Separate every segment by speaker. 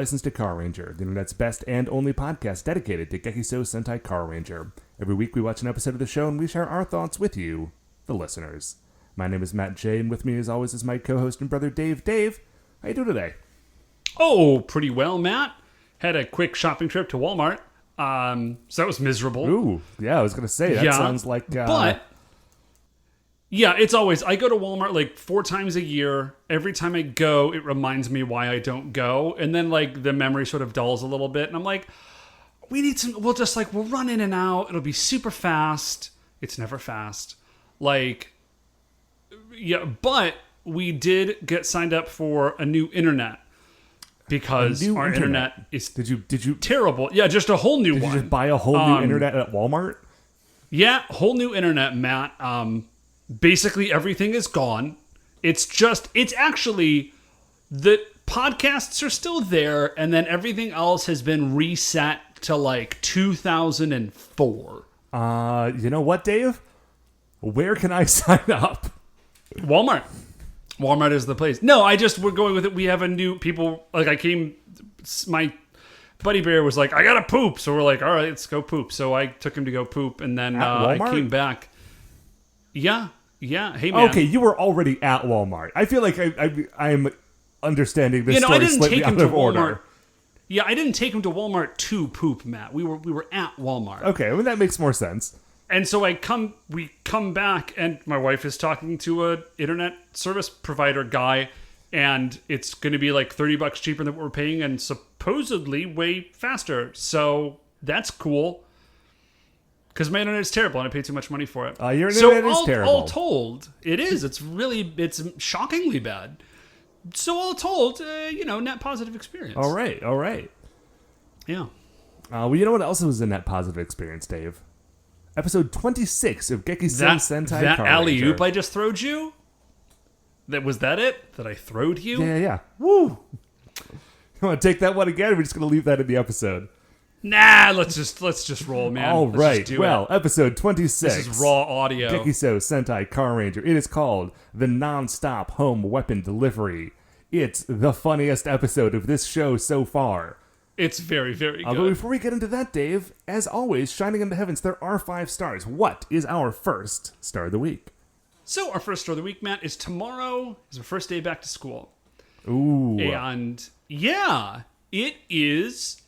Speaker 1: licensed to Carranger, the internet's best and only podcast dedicated to Gekisou Sentai Carranger. Every week we watch an episode of the show and we share our thoughts with you, the listeners. My name is Matt J, and with me as always is my co-host and brother Dave. Dave, how you doing today?
Speaker 2: Oh, pretty well, Matt. Had a quick shopping trip to Walmart. So that was miserable.
Speaker 1: Ooh, yeah, I was going to say, that sounds like...
Speaker 2: But, yeah, it's always... I go to Walmart like 4 times a year. Every time I go, it reminds me why I don't go. And then, like, the memory sort of dulls a little bit. And I'm like, we'll run in and out. It'll be super fast. It's never fast. Like, yeah, but we did get signed up for a new internet. Because our internet is
Speaker 1: did you
Speaker 2: terrible. Yeah, just a whole new one.
Speaker 1: Did you just buy a whole new internet at Walmart?
Speaker 2: Yeah, whole new internet, Matt. Basically everything is gone. It's actually the podcasts are still there, and then everything else has been reset to like 2004.
Speaker 1: You know what, Dave? Where can I sign up?
Speaker 2: Walmart. Walmart is the place. No, we're going with it. We have a new people. Like my buddy Bear was like, I gotta poop. So we're like, all right, let's go poop. So I took him to go poop, and then I came back. Yeah. Hey, man.
Speaker 1: Okay, you were already at Walmart. I feel like I'm understanding this story slightly out of order.
Speaker 2: Yeah, I didn't take him to Walmart to poop, Matt. We were at Walmart.
Speaker 1: Okay, well, that makes more sense.
Speaker 2: And so we come back, and my wife is talking to a internet service provider guy, and it's going to be like $30 cheaper than what we're paying, and supposedly way faster. So that's cool, because my internet is terrible, and I pay too much money for it.
Speaker 1: Your internet is terrible.
Speaker 2: All told, it is. It's shockingly bad. So all told, net positive experience.
Speaker 1: All right.
Speaker 2: Yeah.
Speaker 1: Well, you know what else was a net positive experience, Dave? Episode 26 of Gekisou Sentai
Speaker 2: That
Speaker 1: Carranger.
Speaker 2: alley-oop I just throwed you? Was that it? That I throwed you?
Speaker 1: Yeah. Woo! You want to take that one again? We're just going to leave that in the episode.
Speaker 2: Nah, let's just roll, man.
Speaker 1: All right. Well, episode 26.
Speaker 2: This is raw audio.
Speaker 1: Gekisou Sentai Carranger. It is called the Nonstop Home Weapon Delivery. It's the funniest episode of this show so far.
Speaker 2: It's very, very good.
Speaker 1: But before we get into that, Dave, as always, shining in the heavens, there are 5 stars. What is our first star of the week?
Speaker 2: So our first star of the week, Matt, is tomorrow is our first day back to school.
Speaker 1: Ooh.
Speaker 2: And yeah, it is.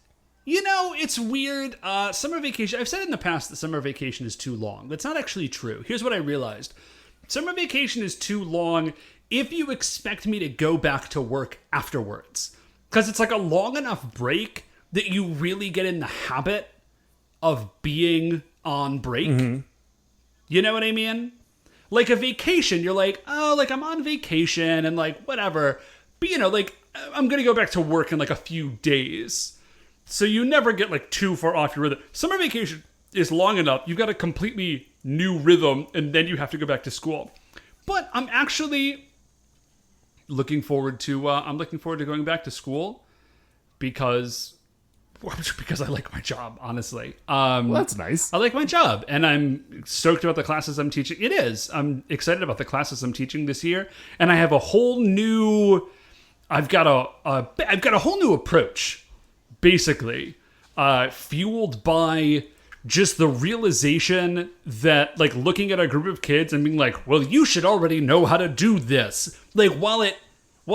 Speaker 2: It's weird. Summer vacation. I've said in the past that summer vacation is too long. That's not actually true. Here's what I realized. Summer vacation is too long if you expect me to go back to work afterwards. Because it's like a long enough break that you really get in the habit of being on break. Mm-hmm. You know what I mean? Like a vacation, you're like, oh, like I'm on vacation and like whatever. But I'm going to go back to work in like a few days. So you never get like too far off your rhythm. Summer vacation is long enough. You've got a completely new rhythm and then you have to go back to school. But I'm actually... looking forward to going back to school because I like my job, honestly.
Speaker 1: Well, that's nice.
Speaker 2: I like my job, and I'm stoked about the classes I'm teaching. It is. I'm excited about the classes I'm teaching this year, and I have a whole new. I've got a whole new approach, basically, fueled by just the realization that, like, looking at a group of kids and being like, well, you should already know how to do this. Like, while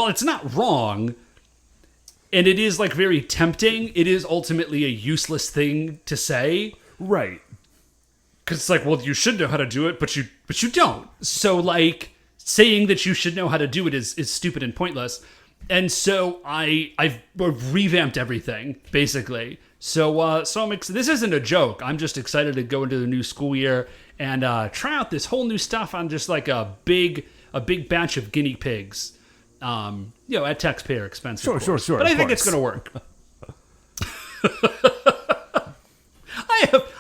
Speaker 2: it's not wrong, and it is, like, very tempting, it is ultimately a useless thing to say.
Speaker 1: Right.
Speaker 2: Because it's like, well, you should know how to do it, but you don't. So, like, saying that you should know how to do it is stupid and pointless. And so I've revamped everything, basically. So I'm this isn't a joke. I'm just excited to go into the new school year and try out this whole new stuff on just like a big batch of guinea pigs, at taxpayer expense.
Speaker 1: Sure.
Speaker 2: But I think it's going to work.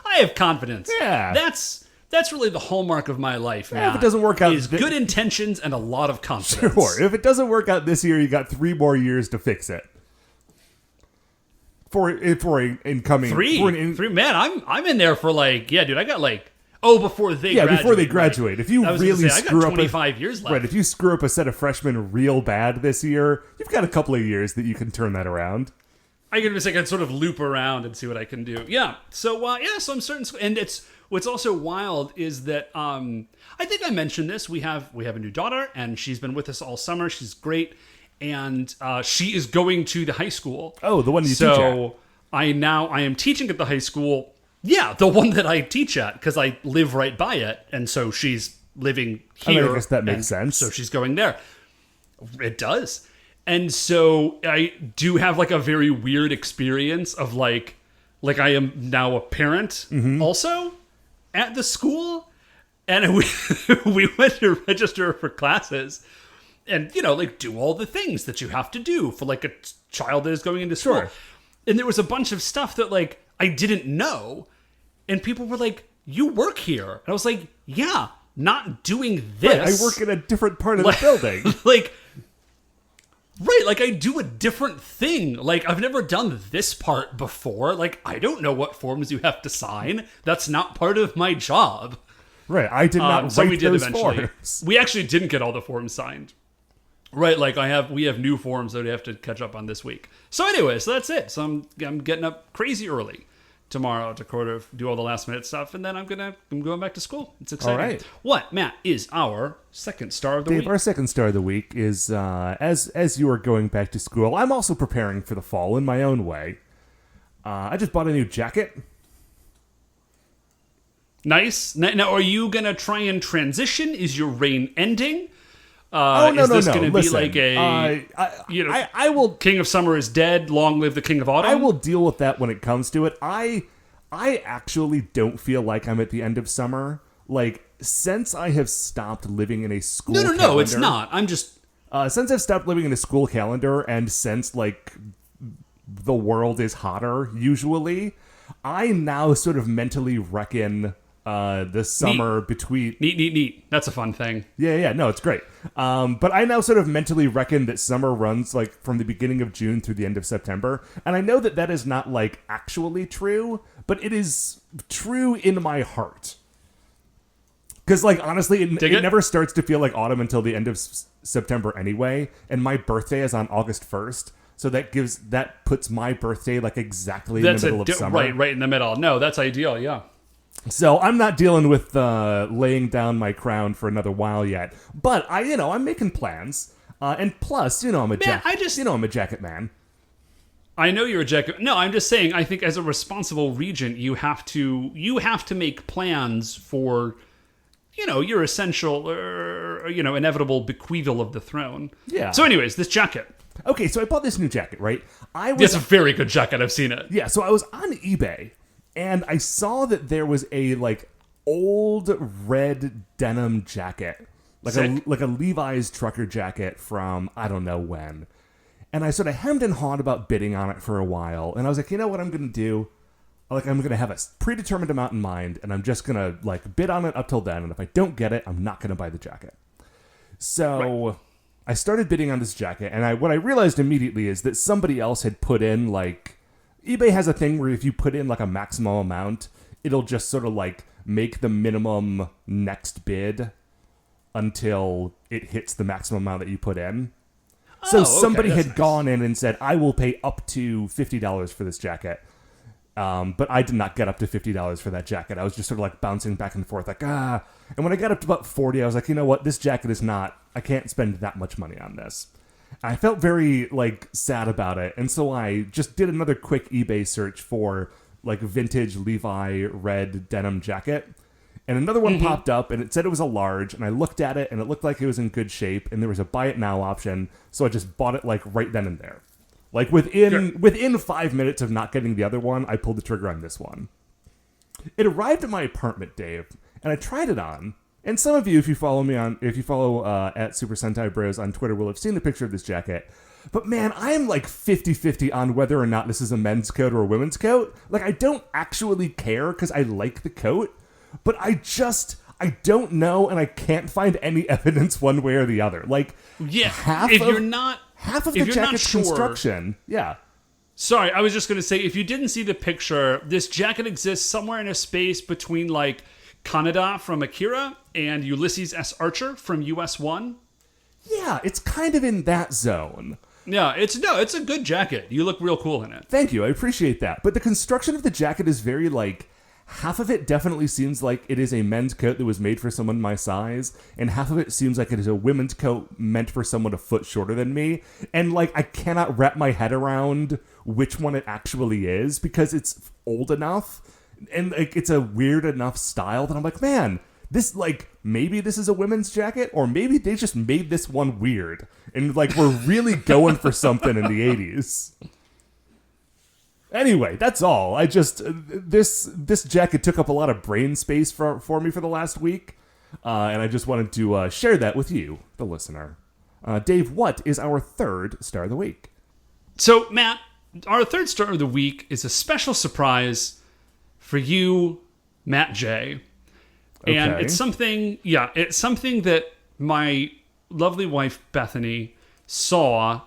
Speaker 2: I have confidence.
Speaker 1: Yeah,
Speaker 2: that's really the hallmark of my life.
Speaker 1: Yeah, if it doesn't work out,
Speaker 2: is good intentions and a lot of confidence.
Speaker 1: Sure. If it doesn't work out this year, you got 3 more years to fix it. For incoming
Speaker 2: 3, man, I'm in there for like, yeah, dude, I got like, before they graduate.
Speaker 1: Before they graduate. If you really screw up,
Speaker 2: 25 years left.
Speaker 1: Right, if you screw up a set of freshmen real bad this year, you've got a couple of years that you can turn that around.
Speaker 2: I can just sort of loop around and see what I can do. Yeah. So so I'm certain, and what's also wild is that I think I mentioned this. We have a new daughter, and she's been with us all summer. She's great, and she is going to the high school.
Speaker 1: Oh, the one you teach at.
Speaker 2: So I am teaching at the high school. Yeah, the one that I teach at, because I live right by it, and so she's living here.
Speaker 1: I guess that makes sense.
Speaker 2: So she's going there. It does. And so I do have like a very weird experience of like I am now a parent also at the school, and we went to register for classes, and like do all the things that you have to do for like a child that is going into school.
Speaker 1: Sure.
Speaker 2: And there was a bunch of stuff that like I didn't know, and people were like, "You work here?" And I was like, "Yeah, not doing this.
Speaker 1: Right, I work in a different part of the building."
Speaker 2: Right, like I do a different thing. Like I've never done this part before. Like I don't know what forms you have to sign. That's not part of my job.
Speaker 1: Right, I did not
Speaker 2: so
Speaker 1: write
Speaker 2: we did
Speaker 1: those
Speaker 2: eventually.
Speaker 1: forms.
Speaker 2: We actually didn't get all the forms signed. Right, like we have new forms that we have to catch up on this week. So anyway, so that's it. So I'm getting up crazy early tomorrow to do all the last minute stuff, and then I'm going back to school. It's exciting.
Speaker 1: All right.
Speaker 2: What, Matt, is our second star of the
Speaker 1: Dave,
Speaker 2: week?
Speaker 1: our second star of the week is as you are going back to school, I'm also preparing for the fall in my own way. I just bought a new jacket.
Speaker 2: Nice. Now, are you gonna try and transition? Is your reign ending?
Speaker 1: No.
Speaker 2: Is this
Speaker 1: Listen,
Speaker 2: going to be like
Speaker 1: I will.
Speaker 2: King of Summer is dead. Long live the King of Autumn.
Speaker 1: I will deal with that when it comes to it. I actually don't feel like I'm at the end of summer. Like, since I have stopped living in a school calendar.
Speaker 2: No, it's not. I'm just...
Speaker 1: since I've stopped living in a school calendar, and since, like, the world is hotter, usually, I now sort of mentally reckon the summer between...
Speaker 2: Neat. That's a fun thing.
Speaker 1: Yeah, no, it's great. But I now sort of mentally reckon that summer runs, like, from the beginning of June through the end of September. And I know that is not, like, actually true, but it is true in my heart. Because, like, honestly, it never starts to feel like autumn until the end of September anyway. And my birthday is on August 1st. So that puts my birthday, like, exactly in the middle of summer.
Speaker 2: Right in the middle. No, that's ideal, yeah.
Speaker 1: So I'm not dealing with laying down my crown for another while yet. But I'm making plans. And plus, I'm a jacket man.
Speaker 2: I know you're a jacket. No, I'm just saying. I think as a responsible regent, you have to make plans for, your essential, inevitable bequeathal of the throne.
Speaker 1: Yeah.
Speaker 2: So, anyways, this jacket.
Speaker 1: Okay, so I bought this new jacket, right?
Speaker 2: It's a very good jacket. I've seen it.
Speaker 1: Yeah. So I was on eBay. And I saw that there was a, like, old red denim jacket. Like a Levi's trucker jacket from I don't know when. And I sort of hemmed and hawed about bidding on it for a while. And I was like, you know what I'm going to do? Like, I'm going to have a predetermined amount in mind. And I'm just going to, like, bid on it up till then. And if I don't get it, I'm not going to buy the jacket. So... Right. I started bidding on this jacket. And what I realized immediately is that somebody else had put in, like... eBay has a thing where if you put in like a maximum amount, it'll just sort of like make the minimum next bid until it hits the maximum amount that you put in. So somebody had gone in and said, I will pay up to $50 for this jacket. But I did not get up to $50 for that jacket. I was just sort of like bouncing back and forth like, And when I got up to about 40, I was like, you know what? This jacket is not, I can't spend that much money on this. I felt very, like, sad about it, and so I just did another quick eBay search for, like, vintage Levi red denim jacket, and another one popped up, and it said it was a large, and I looked at it, and it looked like it was in good shape, and there was a buy it now option, so I just bought it, like, right then and there. Like, within 5 minutes of not getting the other one, I pulled the trigger on this one. It arrived at my apartment, Dave, and I tried it on. And some of you, if you follow at Super Sentai Bros on Twitter, will have seen the picture of this jacket. But man, I am like 50-50 on whether or not this is a men's coat or a women's coat. Like, I don't actually care because I like the coat, but I don't know, and I can't find any evidence one way or the other. Like, half of the jacket's construction. Yeah.
Speaker 2: Sorry, I was just going to say, if you didn't see the picture, this jacket exists somewhere in a space between like Kaneda from Akira and Ulysses S. Archer from US 1.
Speaker 1: Yeah, it's kind of in that zone.
Speaker 2: Yeah, it's a good jacket. You look real cool in it.
Speaker 1: Thank you, I appreciate that. But the construction of the jacket is very, like, half of it definitely seems like it is a men's coat that was made for someone my size, and half of it seems like it is a women's coat meant for someone a foot shorter than me. And, like, I cannot wrap my head around which one it actually is, because it's old enough, and, like, it's a weird enough style that I'm like, man, this, like, maybe this is a women's jacket, or maybe they just made this one weird, and, like, we're really going for something in the 80s. Anyway, that's all. I just this jacket took up a lot of brain space for me for the last week, and I just wanted to share that with you, the listener. Dave, what is our third star of the week?
Speaker 2: So, Matt, our third star of the week is a special surprise for you, Matt J. And
Speaker 1: Okay.
Speaker 2: it's something that my lovely wife Bethany saw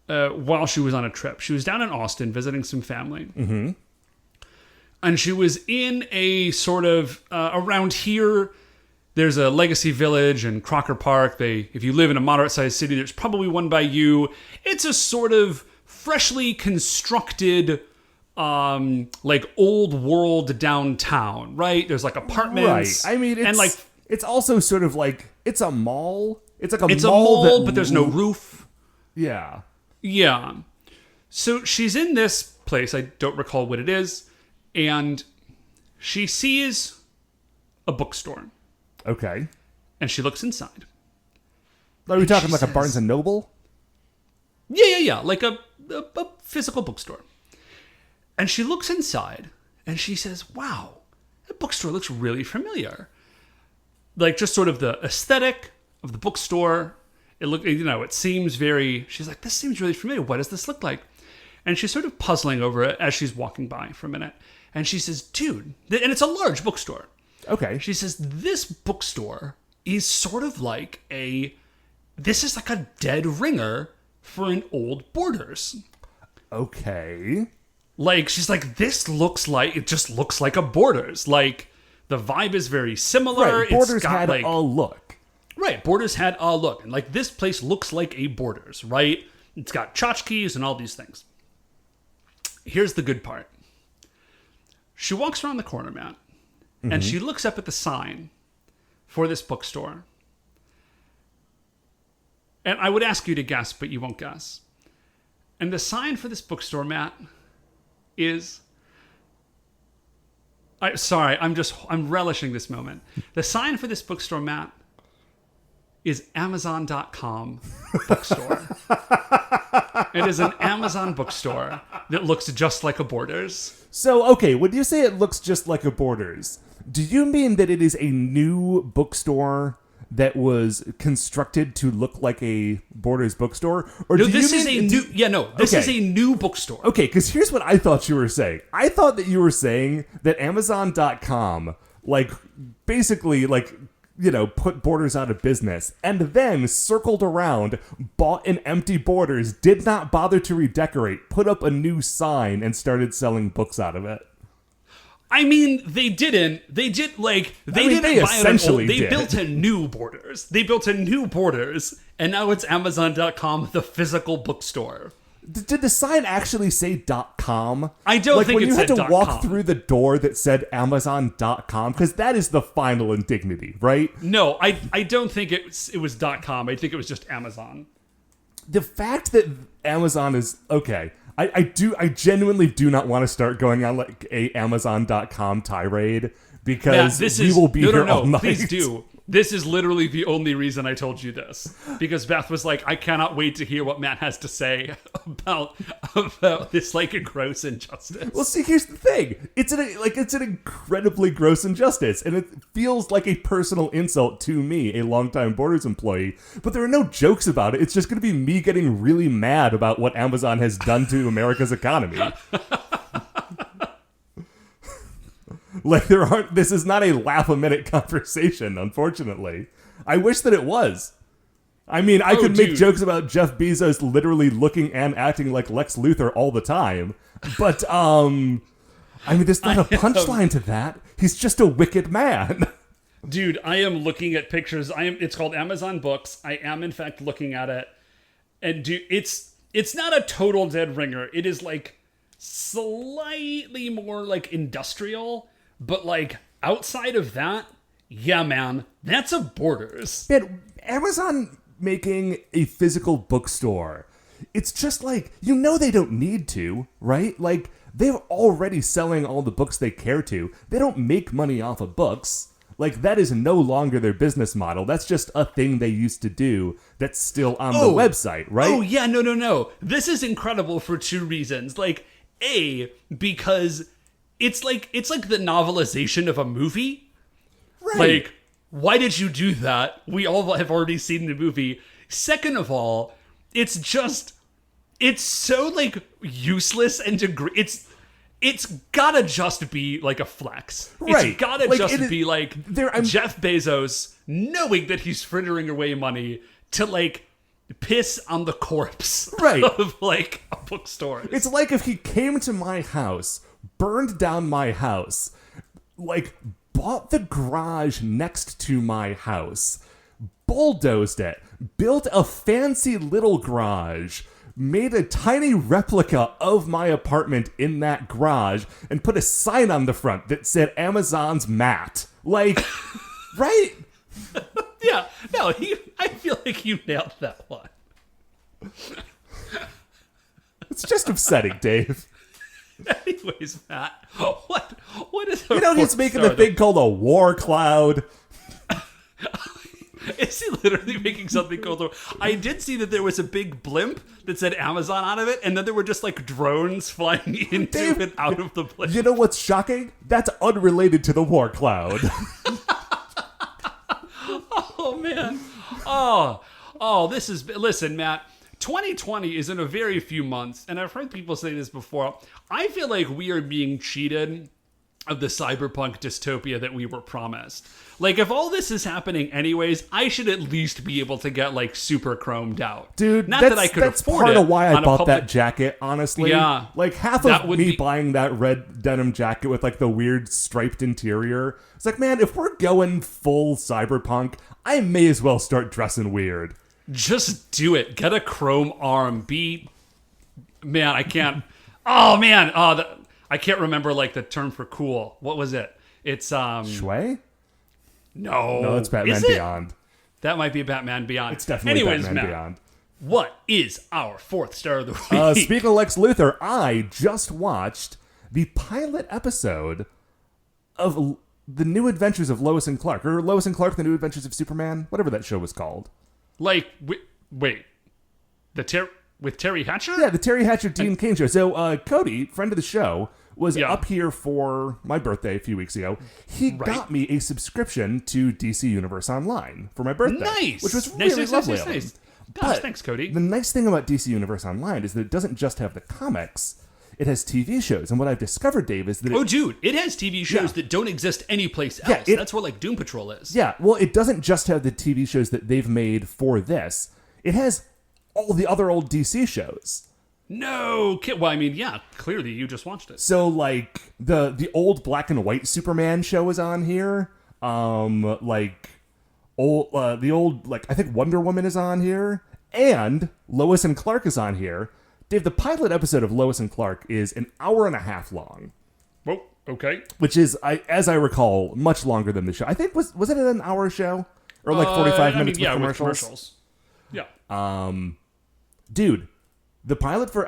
Speaker 2: while she was on a trip. She was down in Austin visiting some family. Mm-hmm. And she was in a sort of, around here, there's a Legacy Village and Crocker Park. If you live in a moderate-sized city, there's probably one by you. It's a sort of freshly constructed, like, old world downtown, right? There's, like, apartments.
Speaker 1: Right. I mean, it's also sort of like, it's a mall. It's like
Speaker 2: it's a mall, but there's no roof.
Speaker 1: Yeah.
Speaker 2: Yeah. So she's in this place, I don't recall what it is, and she sees a bookstore.
Speaker 1: Okay.
Speaker 2: And she looks inside.
Speaker 1: Are we talking
Speaker 2: she
Speaker 1: like a
Speaker 2: says-
Speaker 1: Barnes & Noble?
Speaker 2: Yeah. Like a physical bookstore. And she looks inside, and she says, wow, that bookstore looks really familiar. Like, just sort of the aesthetic of the bookstore. It seems very, she's like, this seems really familiar. What does this look like? And she's sort of puzzling over it as she's walking by for a minute. And she says, dude, and it's a large bookstore.
Speaker 1: Okay.
Speaker 2: She says, this bookstore is sort of like this is like a dead ringer for an old Borders.
Speaker 1: Okay.
Speaker 2: Like, she's like, it just looks like a Borders. Like, the vibe is very similar.
Speaker 1: Right. Borders
Speaker 2: It's got,
Speaker 1: had
Speaker 2: like,
Speaker 1: a look.
Speaker 2: Right, Borders had a look. And, like, this place looks like a Borders, right? It's got tchotchkes and all these things. Here's the good part. She walks around the corner, Matt, and she looks up at the sign for this bookstore. And I would ask you to guess, but you won't guess. And the sign for this bookstore, Matt, is... I'm relishing this moment. The sign for this bookstore, Matt, is Amazon.com bookstore. It is an Amazon bookstore that looks just like a Borders.
Speaker 1: So, okay, when you say it looks just like a Borders, do you mean that it is a new bookstore that was constructed to look like a Borders bookstore? Or
Speaker 2: No,
Speaker 1: do
Speaker 2: this
Speaker 1: you
Speaker 2: is
Speaker 1: mean,
Speaker 2: a new... Yeah, no, this is
Speaker 1: Okay.
Speaker 2: a new bookstore.
Speaker 1: Okay, because here's what I thought you were saying. I thought that you were saying that Amazon.com, like, basically, like, you know, put Borders out of business, and then circled around, bought an empty Borders, did not bother to redecorate, put up a new sign, and started selling books out of it.
Speaker 2: I mean, they didn't. They did, like... They
Speaker 1: mean,
Speaker 2: didn't
Speaker 1: they
Speaker 2: buy
Speaker 1: essentially
Speaker 2: They
Speaker 1: did.
Speaker 2: built a new Borders. They built a new Borders, and now it's Amazon.com, the physical bookstore.
Speaker 1: Did the sign actually say .com?
Speaker 2: I don't
Speaker 1: like
Speaker 2: think
Speaker 1: when
Speaker 2: it
Speaker 1: you had
Speaker 2: said
Speaker 1: to walk
Speaker 2: .com.
Speaker 1: through the door that said Amazon.com, because that is the final indignity, right?
Speaker 2: No, I don't think it was .com. I think it was just Amazon.
Speaker 1: The fact that Amazon is okay, I genuinely do not want to start going on like a Amazon.com tirade, because we will be here all night.
Speaker 2: Please do. This is literally the only reason I told you this, because Beth was like, I cannot wait to hear what Matt has to say about this, like, a gross injustice.
Speaker 1: Well, see, here's the thing. It's an incredibly gross injustice, and it feels like a personal insult to me, a longtime Borders employee. But there are no jokes about it. It's just going to be me getting really mad about what Amazon has done to America's economy. Like, this is not a laugh-a-minute conversation, unfortunately. I wish that it was. I mean, I could make jokes about Jeff Bezos literally looking and acting like Lex Luthor all the time. But, I mean, there's not a punchline to that. He's just a wicked man.
Speaker 2: Dude, I am looking at pictures. It's called Amazon Books. I am, in fact, looking at it. And dude, it's it's not a total dead ringer. It is like slightly more like industrial, but like outside of that, yeah, man, that's a Borders.
Speaker 1: Man, Amazon making a physical bookstore, it's just like, they don't need to, right? Like, they're already selling all the books they care to. They don't make money off of books. Like, that is no longer their business model. That's just a thing they used to do that's still on the website, right?
Speaker 2: Oh, yeah, no. This is incredible for two reasons. Like, A, because it's like the novelization of a movie.
Speaker 1: Right.
Speaker 2: Like, why did you do that? We all have already seen the movie. Second of all, it's so, like, useless and it's gotta just be, like, a flex.
Speaker 1: Right.
Speaker 2: It's gotta
Speaker 1: like,
Speaker 2: just be, like, Jeff Bezos knowing that he's frittering away money to, like, piss on the corpse of, like, a bookstore.
Speaker 1: It's like if he came to my house, burned down my house, like, bought the garage next to my house, bulldozed it, built a fancy little garage, made a tiny replica of my apartment in that garage, and put a sign on the front that said Amazon's Matt. Like, right?
Speaker 2: Yeah, no, I feel like you nailed that one.
Speaker 1: It's just upsetting, Dave.
Speaker 2: Anyways, Matt, what is
Speaker 1: he's making a thing called a war cloud.
Speaker 2: Is he literally making something called... I did see that there was a big blimp that said Amazon out of it, and then there were just, like, drones flying into and out of the blimp.
Speaker 1: You know what's shocking? That's unrelated to the war cloud.
Speaker 2: Oh, man. This is... Listen, Matt, 2020 is in a very few months, and I've heard people say this before. I feel like we are being cheated of the cyberpunk dystopia that we were promised. Like, if all this is happening anyways, I should at least be able to get, like, super chromed out.
Speaker 1: Dude,
Speaker 2: not that I could afford it.
Speaker 1: That's part of why I bought that jacket, honestly.
Speaker 2: Yeah.
Speaker 1: Like, half of me buying that red denim jacket with, like, the weird striped interior, it's like, man, if we're going full cyberpunk, I may as well start dressing weird.
Speaker 2: Just do it. Get a chrome arm. Man, I can't... Oh, man. I can't remember, like, the term for cool. What was it? It's,
Speaker 1: Shui?
Speaker 2: No,
Speaker 1: it's Batman Beyond.
Speaker 2: That might be Batman Beyond.
Speaker 1: It's definitely Batman
Speaker 2: Matt,
Speaker 1: Beyond.
Speaker 2: What is our fourth star of the week?
Speaker 1: Speaking of Lex Luthor, I just watched the pilot episode of The New Adventures of Lois and Clark, or Lois and Clark, The New Adventures of Superman, whatever that show was called.
Speaker 2: Like, wait, with Terry Hatcher?
Speaker 1: Yeah, the Terry Hatcher Dean Cain show. So Cody, friend of the show, was up here for my birthday a few weeks ago. He got me a subscription to DC Universe Online for my birthday.
Speaker 2: Nice!
Speaker 1: Which was really lovely of him.
Speaker 2: Nice. Gosh,
Speaker 1: But
Speaker 2: thanks, Cody.
Speaker 1: the nice thing about DC Universe Online is that it doesn't just have the comics, it has TV shows. And what I've discovered, Dave, is that
Speaker 2: it has TV shows that don't exist anyplace else. That's what, like, Doom Patrol is.
Speaker 1: Yeah, well, it doesn't just have the TV shows that they've made for this. It has all the other old DC shows.
Speaker 2: No, well, I mean, yeah, clearly you just watched it.
Speaker 1: So, like, the old black and white Superman show is on here. The old, like, I think Wonder Woman is on here. And Lois and Clark is on here. Dave, the pilot episode of Lois and Clark is an hour and a half long.
Speaker 2: Oh, okay.
Speaker 1: Which is, as I recall, much longer than the show. I think, was it an hour show? Or like 45 minutes with commercials?
Speaker 2: With commercials. Yeah.
Speaker 1: Dude, the pilot for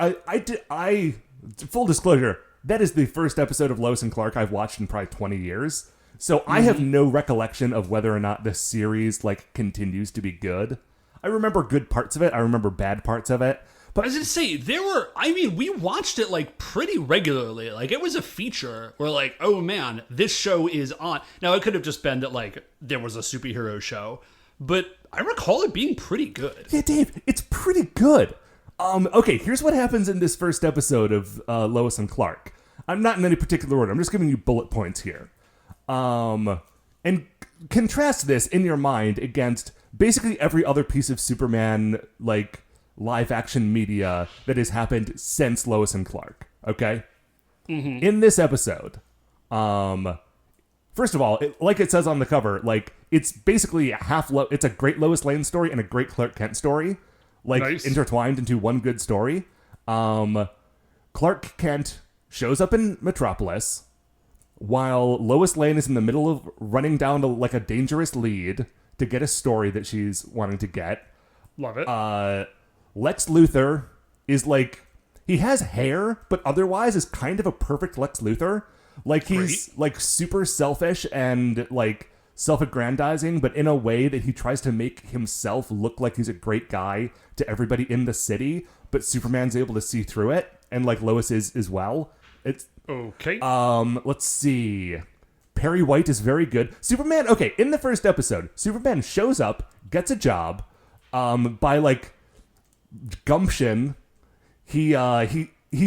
Speaker 1: full disclosure, that is the first episode of Lois and Clark I've watched in probably 20 years. So I have no recollection of whether or not this series, like, continues to be good. I remember good parts of it. I remember bad parts of it. But
Speaker 2: I was going to say, we watched it, like, pretty regularly. Like, it was a feature where, like, oh man, this show is on. Now, it could have just been that, like, there was a superhero show, but I recall it being pretty good.
Speaker 1: Yeah, Dave, it's pretty good. Okay, here's what happens in this first episode of Lois and Clark. I'm not in any particular order. I'm just giving you bullet points here. And contrast this in your mind against basically every other piece of Superman, like, live action media that has happened since Lois and Clark. Okay? Mm-hmm. In this episode, first of all, like it says on the cover, like, it's basically it's a great Lois Lane story and a great Clark Kent story. like
Speaker 2: Nice.
Speaker 1: intertwined into one good story. Clark Kent shows up in Metropolis while Lois Lane is in the middle of running down to like a dangerous lead to get a story that she's wanting to get.
Speaker 2: Love it.
Speaker 1: Lex Luthor is like, he has hair, but otherwise is kind of a perfect Lex Luthor. Like he's like super selfish and like self-aggrandizing, but in a way that he tries to make himself look like he's a great guy to everybody in the city, but Superman's able to see through it, and like Lois is as well. It's
Speaker 2: okay.
Speaker 1: Let's see. Perry White is very good. Superman, okay, in the first episode, Superman shows up, gets a job, by like gumption. He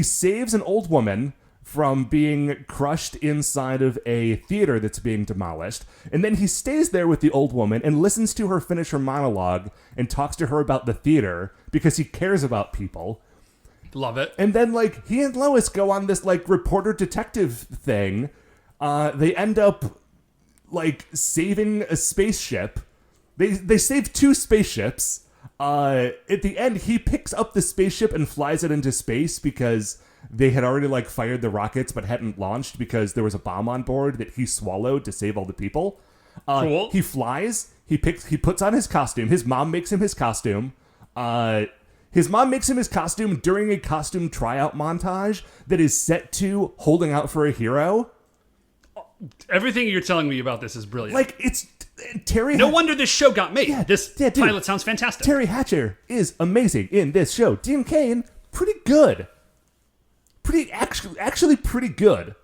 Speaker 1: saves an old woman from being crushed inside of a theater that's being demolished, and then he stays there with the old woman and listens to her finish her monologue and talks to her about the theater because he cares about people.
Speaker 2: Love it.
Speaker 1: And then, like, he and Lois go on this, like, reporter detective thing. They end up, like, saving a spaceship. They save 2 spaceships. At the end, he picks up the spaceship and flies it into space because they had already, like, fired the rockets but hadn't launched because there was a bomb on board that he swallowed to save all the people.
Speaker 2: Cool.
Speaker 1: He flies. He puts on his costume. His mom makes him his costume. His mom makes him his costume during a costume tryout montage that is set to Holding Out for a Hero.
Speaker 2: Everything you're telling me about this is brilliant.
Speaker 1: Like, it's Terry...
Speaker 2: No wonder this show got made.
Speaker 1: Yeah,
Speaker 2: this
Speaker 1: dude,
Speaker 2: pilot sounds fantastic.
Speaker 1: Terry Hatcher is amazing in this show. Dean Cain, pretty good. Actually pretty good.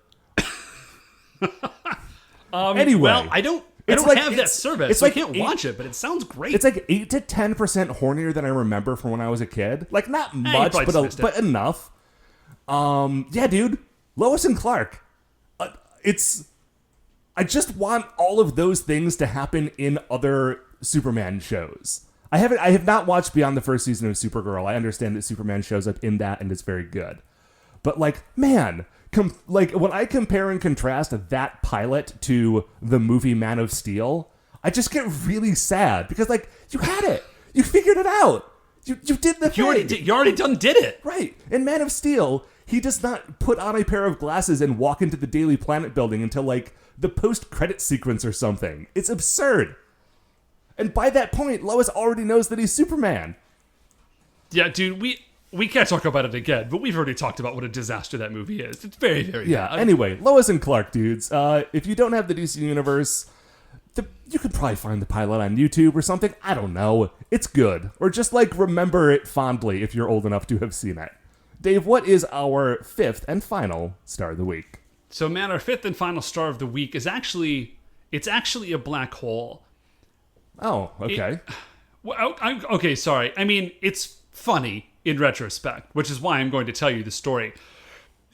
Speaker 1: Anyway.
Speaker 2: Well, I don't have that service,
Speaker 1: it's
Speaker 2: so
Speaker 1: like
Speaker 2: I can't watch it, but it sounds great.
Speaker 1: It's like 8 to 10% hornier than I remember from when I was a kid. Like, not much,
Speaker 2: probably
Speaker 1: but enough. Yeah, dude. Lois and Clark. I just want all of those things to happen in other Superman shows. I have not watched beyond the first season of Supergirl. I understand that Superman shows up in that and it's very good. But, like, man, like, when I compare and contrast that pilot to the movie Man of Steel, I just get really sad because, like, you had it. You figured it out. You did the thing.
Speaker 2: You already did it.
Speaker 1: Right. In Man of Steel, he does not put on a pair of glasses and walk into the Daily Planet building until, like, the post-credit sequence or something. It's absurd. And by that point, Lois already knows that he's Superman.
Speaker 2: Yeah, dude, we can't talk about it again, but we've already talked about what a disaster that movie is. It's very, very bad.
Speaker 1: Anyway, Lois and Clark, dudes. If you don't have the DC Universe, you could probably find the pilot on YouTube or something. I don't know. It's good. Or just, like, remember it fondly if you're old enough to have seen it. Dave, what is our 5th and final star of the week?
Speaker 2: So, man, our 5th and final star of the week is actually a black hole.
Speaker 1: Oh, okay.
Speaker 2: Okay, sorry. I mean, it's funny in retrospect, which is why I'm going to tell you the story.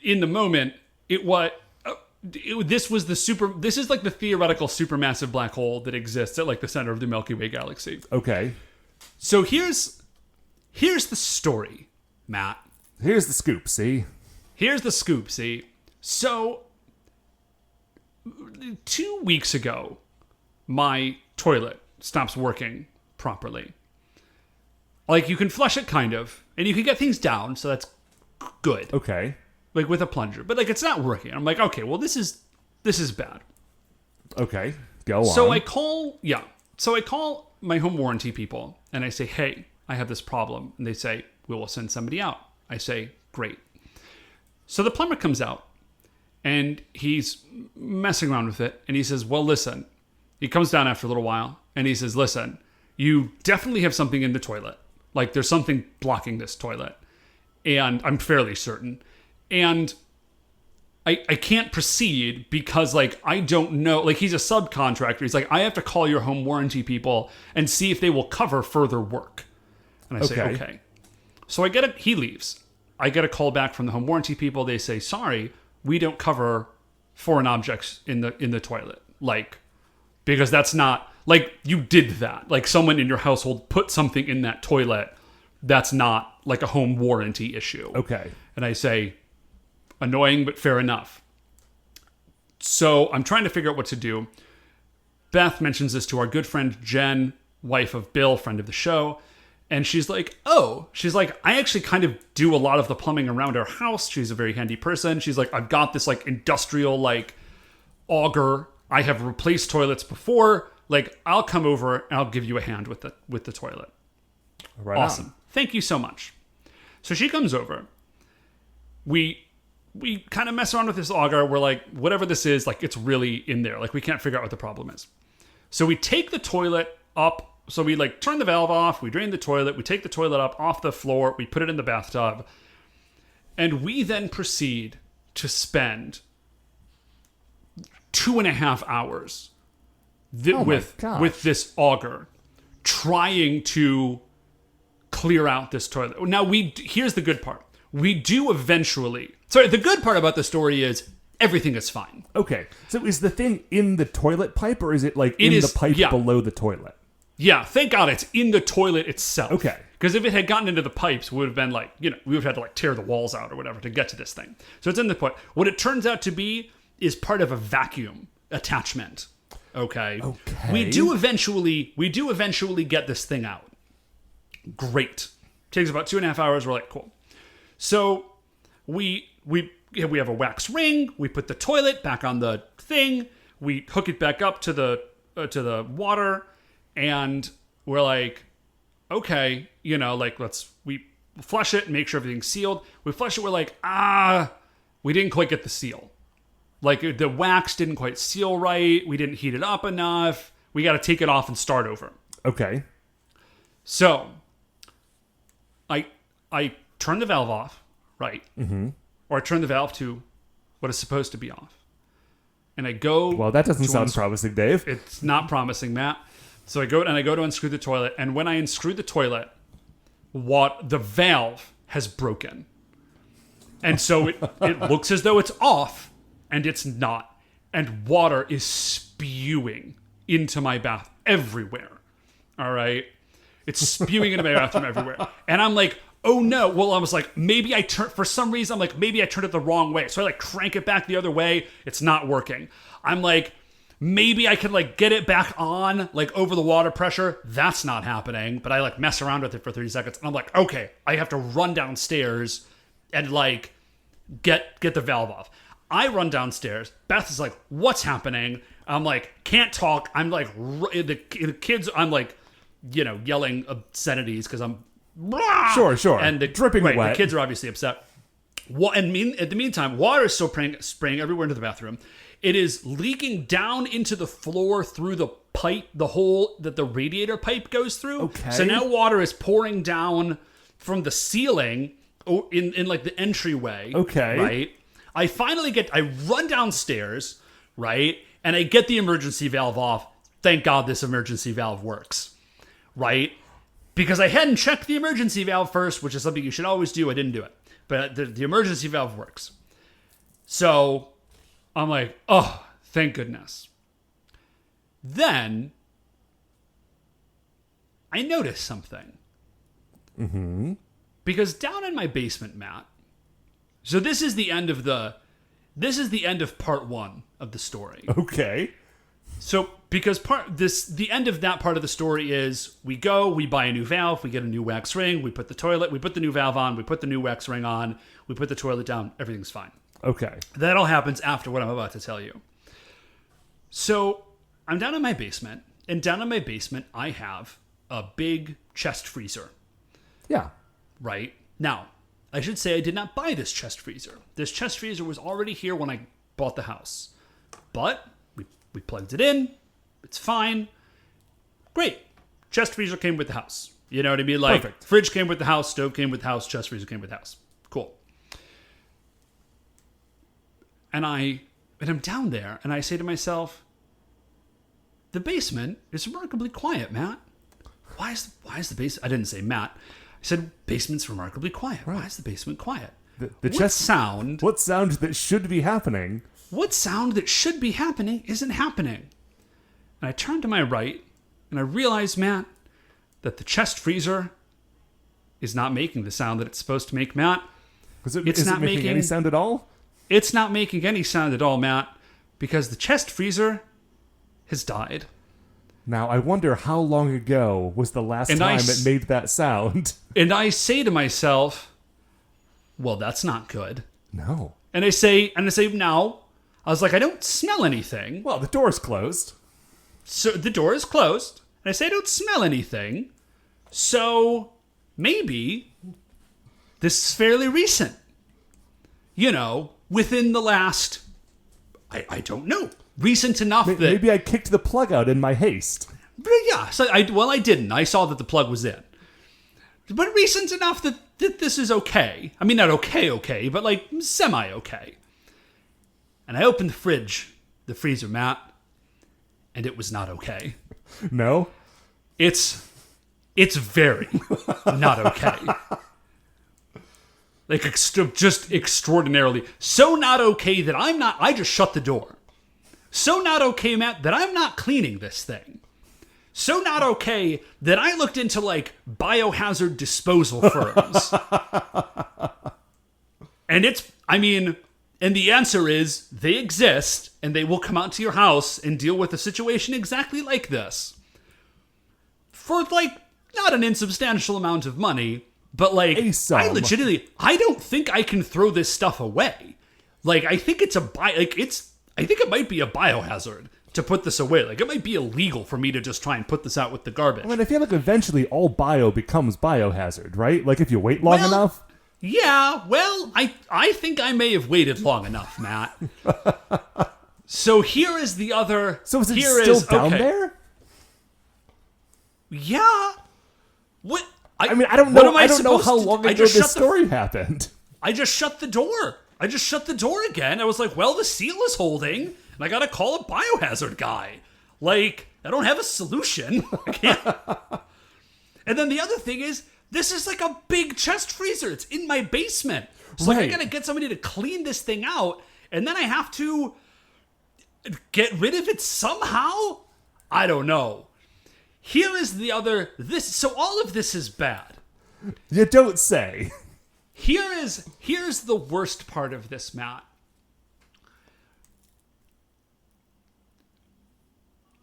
Speaker 2: In the moment, this is like the theoretical supermassive black hole that exists at, like, the center of the Milky Way galaxy.
Speaker 1: Okay.
Speaker 2: So here's the story, Matt.
Speaker 1: Here's the scoop, see?
Speaker 2: Here's the scoop, see? So 2 weeks ago, my toilet stops working properly. Like, you can flush it kind of, and you can get things down, so that's good.
Speaker 1: Okay.
Speaker 2: Like, with a plunger. But, like, it's not working. I'm like, okay, well, this is bad.
Speaker 1: Okay. Go on.
Speaker 2: So I call my home warranty people, and I say, hey, I have this problem. And they say, we will send somebody out. I say, great. So the plumber comes out, and he's messing around with it, and he says, well, listen. He comes down after a little while, and he says, listen, you definitely have something in the toilet. Like, there's something blocking this toilet. And I'm fairly certain. And I can't proceed because, like, I don't know. Like, he's a subcontractor. He's like, I have to call your home warranty people and see if they will cover further work. And I say, okay. So he leaves. I get a call back from the home warranty people. They say, sorry, we don't cover foreign objects in the toilet. Like, because that's not, like, you did that. Like, someone in your household put something in that toilet. That's not, like, a home warranty issue.
Speaker 1: Okay.
Speaker 2: And I say, annoying, but fair enough. So I'm trying to figure out what to do. Beth mentions this to our good friend Jen, wife of Bill, friend of the show. And she's like, oh, she's like, I actually kind of do a lot of the plumbing around our house. She's a very handy person. She's like, I've got this like industrial like auger. I have replaced toilets before. Like, I'll come over and I'll give you a hand with the toilet.
Speaker 1: Right
Speaker 2: awesome.
Speaker 1: on.
Speaker 2: Thank you so much. So she comes over. We kind of mess around with this auger. We're like, whatever this is, like, it's really in there. Like, we can't figure out what the problem is. So we take the toilet up. So we, like, turn the valve off. We drain the toilet. We take the toilet up off the floor. We put it in the bathtub. And we then proceed to spend 2.5 hours with this auger trying to clear out this toilet. Now, here's the good part. We do eventually... Sorry, the good part about the story is everything is fine.
Speaker 1: Okay. So is the thing in the toilet pipe, or is it like the pipe below the toilet?
Speaker 2: Yeah, thank God it's in the toilet itself.
Speaker 1: Okay.
Speaker 2: Because if it had gotten into the pipes, we would have been like, we would have had to like tear the walls out or whatever to get to this thing. So it's in the pipe. What it turns out to be is part of a vacuum attachment. Okay. We do eventually get this thing out. Great. Takes about 2.5 hours. We're like, cool. So we have a wax ring. We put the toilet back on the thing. We hook it back up to the water, and we're like, okay, we flush it and make sure everything's sealed. We flush it. We're like, we didn't quite get the seal. Like, the wax didn't quite seal right. We didn't heat it up enough. We got to take it off and start over.
Speaker 1: Okay.
Speaker 2: So I turn the valve off, right? Mm-hmm. Or I turn the valve to what is supposed to be off. And I go... Well,
Speaker 1: that doesn't sound promising, Dave.
Speaker 2: It's not promising, Matt. So I go to unscrew the toilet, and when I unscrew the toilet, the valve has broken. And so it looks as though it's off, and it's not. And water is spewing into my bath everywhere. All right? It's spewing into my bathroom everywhere. And I'm like, oh no. Well, I was like, maybe I turned it the wrong way. So I like crank it back the other way. It's not working. I'm like, maybe I could like get it back on like over the water pressure. That's not happening. But I like mess around with it for 30 seconds. And I'm like, okay, I have to run downstairs and like get the valve off. I run downstairs. Beth is like, what's happening? I'm like, can't talk. I'm like, the kids, I'm like, yelling obscenities because I'm...
Speaker 1: Sure.
Speaker 2: And
Speaker 1: dripping wet.
Speaker 2: The kids are obviously upset. At the meantime, water is still spraying everywhere into the bathroom. It is leaking down into the floor through the pipe, the hole that the radiator pipe goes through.
Speaker 1: Okay.
Speaker 2: So now water is pouring down from the ceiling in like the entryway.
Speaker 1: Okay.
Speaker 2: Right? I run downstairs, right? And I get the emergency valve off. Thank God this emergency valve works. Right? Because I hadn't checked the emergency valve first, which is something you should always do. I didn't do it. But the emergency valve works. So I'm like, oh, thank goodness. Then I noticed something.
Speaker 1: Mm-hmm.
Speaker 2: Because down in my basement, Matt. So this is the end of part 1 of the story.
Speaker 1: Okay.
Speaker 2: So, because the end of that part of the story is we buy a new valve, we get a new wax ring, we put the new valve on, we put the new wax ring on, we put the toilet down, everything's fine.
Speaker 1: Okay.
Speaker 2: That all happens after what I'm about to tell you. So, I'm down in my basement, and down in my basement, I have a big chest freezer.
Speaker 1: Yeah.
Speaker 2: Right? Now, I should say I did not buy this chest freezer. This chest freezer was already here when I bought the house. But... we plugged it in. It's fine. Great. Chest freezer came with the house. You know what I mean? Like,
Speaker 1: perfect.
Speaker 2: Fridge came with the house. Stove came with the house. Chest freezer came with the house. Cool. And I'm down there, and I say to myself, the basement is remarkably quiet, Matt. Why is the basement... I didn't say Matt. I said, basement's remarkably quiet. Right. Why is the basement quiet? What sound
Speaker 1: that should be happening...
Speaker 2: What sound that should be happening isn't happening? And I turn to my right, and I realize, Matt, that the chest freezer is not making the sound that it's supposed to make, Matt.
Speaker 1: Is it making any sound at all?
Speaker 2: It's not making any sound at all, Matt, because the chest freezer has died.
Speaker 1: Now, I wonder how long ago was the last time it made that sound.
Speaker 2: And I say to myself, well, that's not good.
Speaker 1: No.
Speaker 2: And I say, no. I was like, I don't smell anything.
Speaker 1: Well, the door's closed.
Speaker 2: So the door is closed. And I say, I don't smell anything. So maybe this is fairly recent. You know, within the last, I don't know, recent enough that...
Speaker 1: Maybe I kicked the plug out in my haste.
Speaker 2: But yeah, so I didn't. I saw that the plug was in. But recent enough that this is okay. I mean, not okay, but like semi-okay. And I opened the freezer, Matt, and it was not okay.
Speaker 1: No?
Speaker 2: It's very not okay. Like, just extraordinarily. So not okay that I just shut the door. So not okay, Matt, that I'm not cleaning this thing. So not okay that I looked into, like, biohazard disposal firms. And the answer is they exist, and they will come out to your house and deal with a situation exactly like this. For, like, not an insubstantial amount of money, but, like, I don't think I can throw this stuff away. Like, I think I think it might be a biohazard to put this away. Like, it might be illegal for me to just try and put this out with the garbage.
Speaker 1: I mean, I feel like eventually all bio becomes biohazard, right? Like, if you wait long enough.
Speaker 2: Yeah, well, I think I may have waited long enough, Matt. So here is the other...
Speaker 1: So is it still down there?
Speaker 2: Yeah. What?
Speaker 1: I mean, I don't know. I don't know how long ago this story happened.
Speaker 2: I just shut the door. Again. I was like, well, the seal is holding, and I gotta call a biohazard guy. Like, I don't have a solution. I can't. And then the other thing is, this is like a big chest freezer. It's in my basement. So like, I gotta get somebody to clean this thing out, and then I have to get rid of it somehow? I don't know. Here is the other... So all of this is bad.
Speaker 1: You don't say.
Speaker 2: Here's the worst part of this, Matt.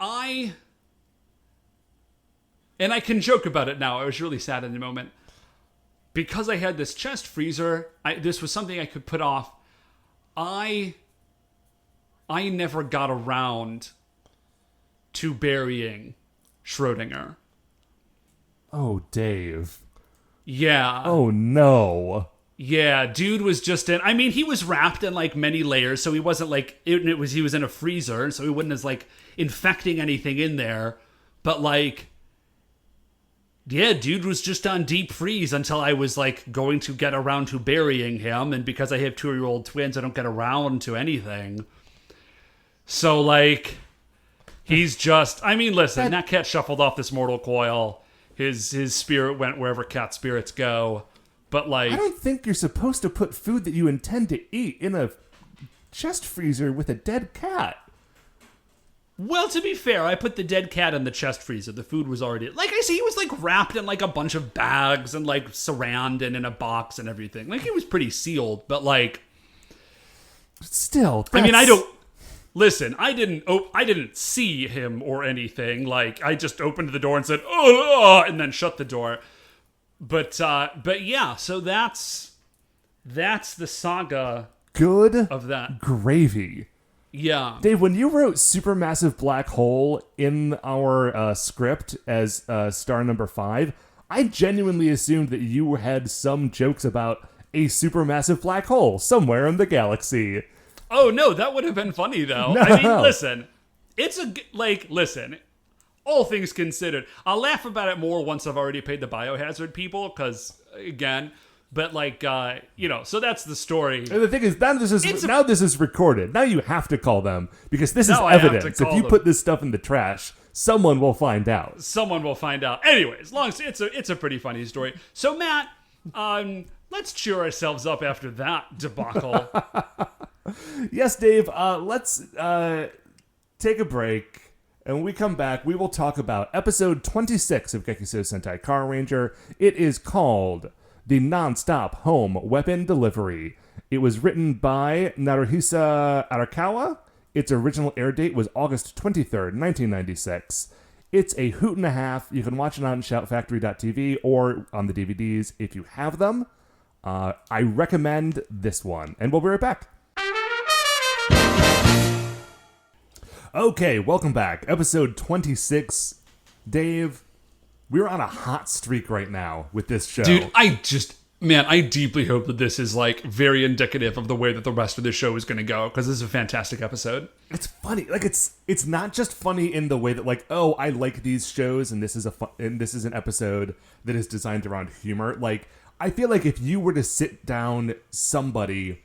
Speaker 2: And I can joke about it now. I was really sad in the moment. Because I had this chest freezer, this was something I could put off. I never got around to burying Schrodinger.
Speaker 1: Oh, Dave.
Speaker 2: Yeah.
Speaker 1: Oh, no.
Speaker 2: Yeah, dude was just in... I mean, he was wrapped in, like, many layers, so he wasn't, like... He was in a freezer, so he wasn't as, like, infecting anything in there. But, like... Yeah, dude was just on deep freeze until I was, like, going to get around to burying him. And because I have 2-year-old twins, I don't get around to anything. So, like... He's just... I mean, listen, that cat shuffled off this mortal coil. His spirit went wherever cat spirits go. But, like...
Speaker 1: I don't think you're supposed to put food that you intend to eat in a chest freezer with a dead cat.
Speaker 2: Well, to be fair, I put the dead cat in the chest freezer. The food was already... Like I say, he was, like, wrapped in, like, a bunch of bags and, like, saran and in a box and everything. Like, he was pretty sealed, but, like...
Speaker 1: Still,
Speaker 2: I mean, I don't... Listen, I didn't see him or anything. Like, I just opened the door and said, "Oh," and then shut the door. But yeah, so that's the saga.
Speaker 1: Good
Speaker 2: of that
Speaker 1: gravy.
Speaker 2: Yeah,
Speaker 1: Dave, when you wrote Supermassive Black Hole in our script as star number 5, I genuinely assumed that you had some jokes about a supermassive black hole somewhere in the galaxy.
Speaker 2: Oh, no, that would have been funny, though.
Speaker 1: No.
Speaker 2: I mean, listen, listen, all things considered, I'll laugh about it more once I've already paid the biohazard people, because, again, but, like, so that's the story.
Speaker 1: And the thing is, now this is recorded. Now you have to call them, because this is evidence. If you put this stuff in the trash, someone will find out.
Speaker 2: Anyways, it's a pretty funny story. So, Matt, let's cheer ourselves up after that debacle.
Speaker 1: Yes, Dave, let's take a break, and when we come back, we will talk about episode 26 of Gekisou Sentai Carranger. It is called The Nonstop Home Weapon Delivery. It was written by Naruhisa Arakawa. Its original air date was August 23rd, 1996. It's a hoot and a half. You can watch it on shoutfactory.tv or on the DVDs if you have them. I recommend this one, and we'll be right back. Okay, welcome back. Episode 26. Dave, we're on a hot streak right now with this show.
Speaker 2: Dude, I deeply hope that this is like very indicative of the way that the rest of the show is going to go, because this is a fantastic episode.
Speaker 1: It's funny. Like it's not just funny in the way that like, oh, I like these shows and this is an episode that is designed around humor. Like, I feel like if you were to sit down somebody,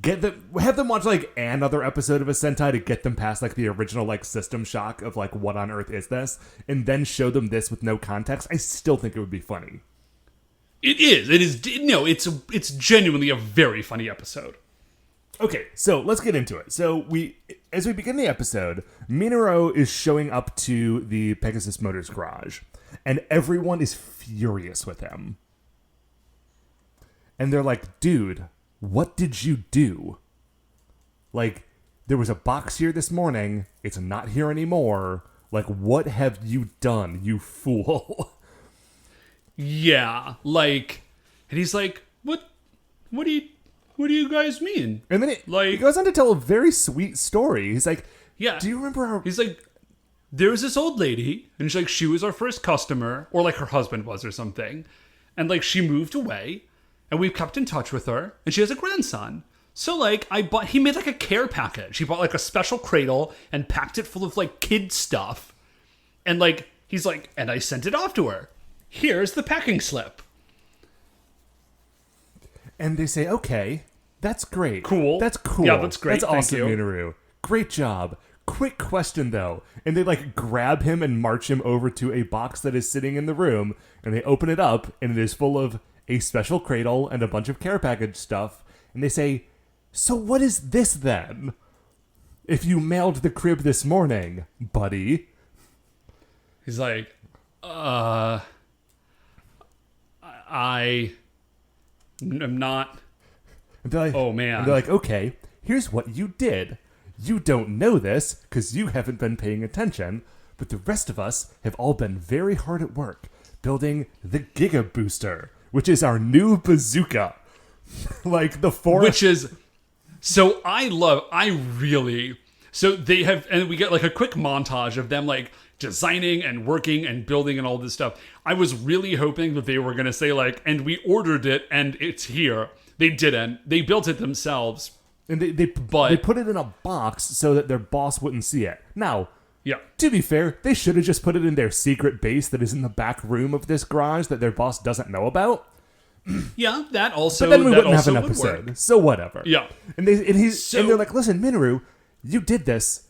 Speaker 1: have them watch like another episode of a Sentai to get them past like the original like system shock of like what on earth is this, and then show them this with no context, I still think it would be funny.
Speaker 2: It is. No, it's genuinely a very funny episode.
Speaker 1: Okay, so let's get into it. So as we begin the episode, Minoru is showing up to the Pegasus Motors garage, and everyone is furious with him. And they're like, dude, what did you do? Like, there was a box here this morning. It's not here anymore. Like, what have you done, you fool?
Speaker 2: Yeah, like, and he's like, what do you guys mean?
Speaker 1: And then he goes on to tell a very sweet story. He's like,
Speaker 2: yeah,
Speaker 1: do you remember
Speaker 2: He's like, there was this old lady, and she's like, she was our first customer, or like her husband was or something, and like she moved away, and we've kept in touch with her, and she has a grandson. So like, he made like a care package. He bought like a special cradle and packed it full of like kid stuff, and like he's like, and I sent it off to her. Here's the packing slip.
Speaker 1: And they say, okay, that's great.
Speaker 2: Cool.
Speaker 1: That's cool.
Speaker 2: Yeah, that's great.
Speaker 1: That's
Speaker 2: Thank
Speaker 1: awesome,
Speaker 2: you.
Speaker 1: Minoru. Great job. Quick question, though. And they, like, grab him and march him over to a box that is sitting in the room, and they open it up, and it is full of a special cradle and a bunch of care package stuff. And they say, so what is this, then? If you mailed the crib this morning, buddy.
Speaker 2: He's like, I'm not.
Speaker 1: Like,
Speaker 2: oh, man.
Speaker 1: And they're like, okay, here's what you did. You don't know this because you haven't been paying attention, but the rest of us have all been very hard at work building the Giga Booster, which is our new bazooka. Like the four.
Speaker 2: Which is. So So they have. And we get like a quick montage of them like designing and working and building and all this stuff. I was really hoping that they were going to say like, and we ordered it and it's here. They didn't. They built it themselves.
Speaker 1: And they put it in a box so that their boss wouldn't see it. Now,
Speaker 2: yeah,
Speaker 1: to be fair, they should have just put it in their secret base that is in the back room of this garage that their boss doesn't know about.
Speaker 2: Yeah, that also.
Speaker 1: But then we wouldn't have an
Speaker 2: would
Speaker 1: episode.
Speaker 2: work.
Speaker 1: So whatever.
Speaker 2: Yeah.
Speaker 1: And they're like, listen, Minoru, you did this.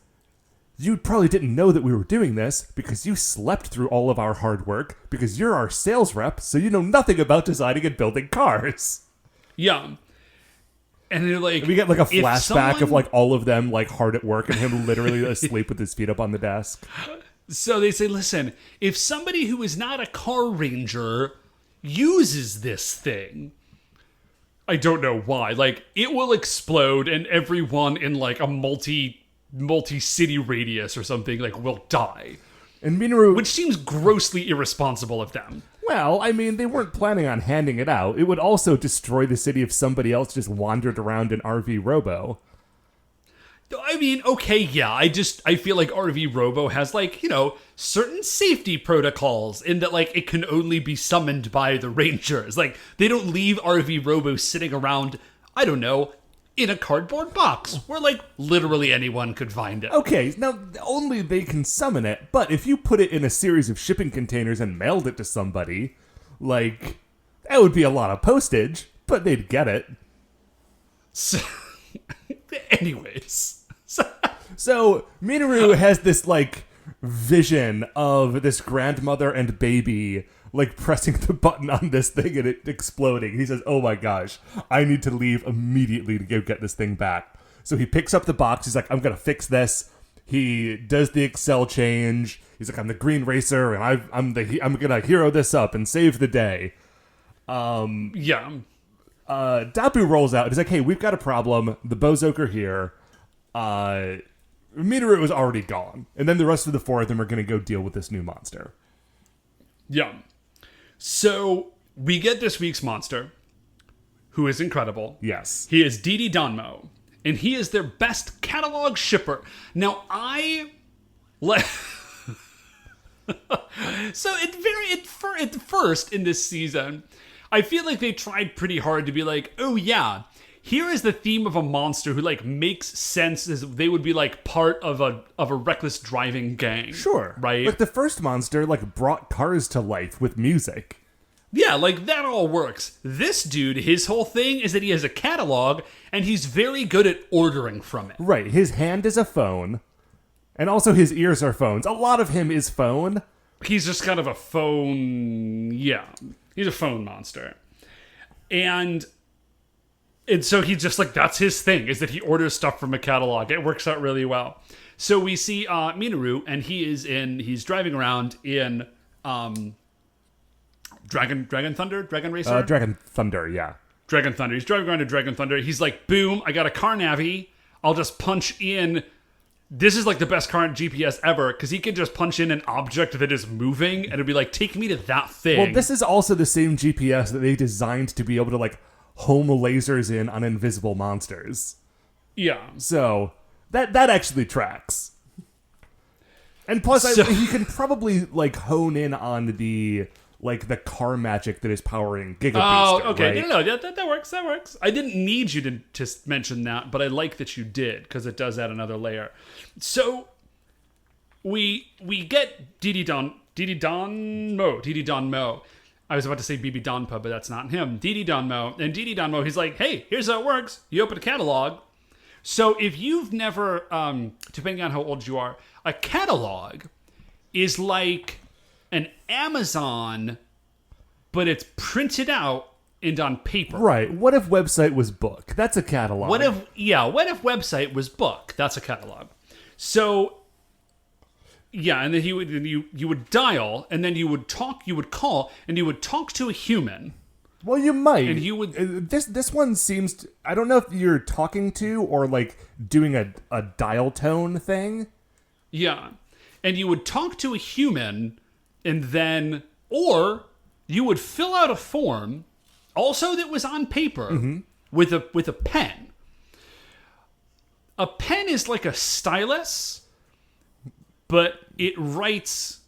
Speaker 1: You probably didn't know that we were doing this because you slept through all of our hard work because you're our sales rep, so you know nothing about designing and building cars.
Speaker 2: Yeah. And they're like...
Speaker 1: And we get like a flashback of like all of them like hard at work and him literally asleep with his feet up on the desk.
Speaker 2: So they say, listen, if somebody who is not a Carranger uses this thing, I don't know why, like it will explode and everyone in like a multi-city radius or something like will die.
Speaker 1: And Minoru...
Speaker 2: Which seems grossly irresponsible of them.
Speaker 1: Well, I mean, they weren't planning on handing it out. It would also destroy the city if somebody else just wandered around in RV Robo.
Speaker 2: I mean, okay, yeah, I feel like RV Robo has, like, you know, certain safety protocols in that, like, it can only be summoned by the Rangers. Like, they don't leave RV Robo sitting around, I don't know, in a cardboard box where, like, literally anyone could find it.
Speaker 1: Okay, now, only they can summon it, but if you put it in a series of shipping containers and mailed it to somebody, like, that would be a lot of postage, but they'd get it.
Speaker 2: So, anyways.
Speaker 1: So, Minoru has this, like, vision of this grandmother and baby, like, pressing the button on this thing and it exploding. He says, oh my gosh, I need to leave immediately to go get this thing back. So he picks up the box. He's like, I'm going to fix this. He does the Excel change. He's like, I'm the Green Racer, and I'm going to hero this up and save the day.
Speaker 2: Yeah.
Speaker 1: Dabu rolls out. He's like, hey, we've got a problem. The Bozoke are here. Minoru was already gone. And then the rest of the 4 of them are going to go deal with this new monster.
Speaker 2: Yeah. So we get this week's monster, who is incredible.
Speaker 1: Yes.
Speaker 2: He is Didi Danmo, and he is their best catalog shipper. Now, so at first in this season, I feel like they tried pretty hard to be like, oh yeah, here is the theme of a monster who like makes sense as they would be like part of a reckless driving gang.
Speaker 1: Sure.
Speaker 2: Right?
Speaker 1: Like the first monster like brought cars to life with music.
Speaker 2: Yeah, like that all works. This dude, his whole thing is that he has a catalog and he's very good at ordering from it.
Speaker 1: Right. His hand is a phone. And also his ears are phones. A lot of him is phone.
Speaker 2: He's just kind of a phone. Yeah. He's a phone monster. And so he's just like, that's his thing, is that he orders stuff from a catalog. It works out really well. So we see Minoru, and he's driving around in Dragon Thunder? Dragon Racer?
Speaker 1: Dragon Thunder, yeah.
Speaker 2: Dragon Thunder. He's driving around to Dragon Thunder. He's like, boom, I got a car navy. I'll just punch in. This is like the best current GPS ever, because he can just punch in an object that is moving, and it'll be like, take me to that thing.
Speaker 1: Well, this is also the same GPS that they designed to be able to like home lasers in on invisible monsters.
Speaker 2: Yeah.
Speaker 1: So that actually tracks. And plus, he can probably like hone in on the car magic that is powering Giga Booster.
Speaker 2: Oh, okay.
Speaker 1: Right?
Speaker 2: No, that works. That works. I didn't need you to mention that, but I like that you did, because it does add another layer. So we get Didi Danmo. I was about to say Bibi Danpa, but that's not him. Didi Danmo. And Didi Danmo, he's like, hey, here's how it works. You open a catalog. So if you've never, depending on how old you are, a catalog is like an Amazon, but it's printed out and on paper.
Speaker 1: Right. What if website was book? That's a catalog.
Speaker 2: What if website was book? That's a catalog. So yeah, and then you would dial, and then you would call, and you would talk to a human.
Speaker 1: Well, you might.
Speaker 2: And you would.
Speaker 1: This one seems. I don't know if you're talking to or like doing a dial tone thing.
Speaker 2: Yeah, and you would talk to a human, and then, or you would fill out a form, also that was on paper, with a pen. A pen is like a stylus, but it writes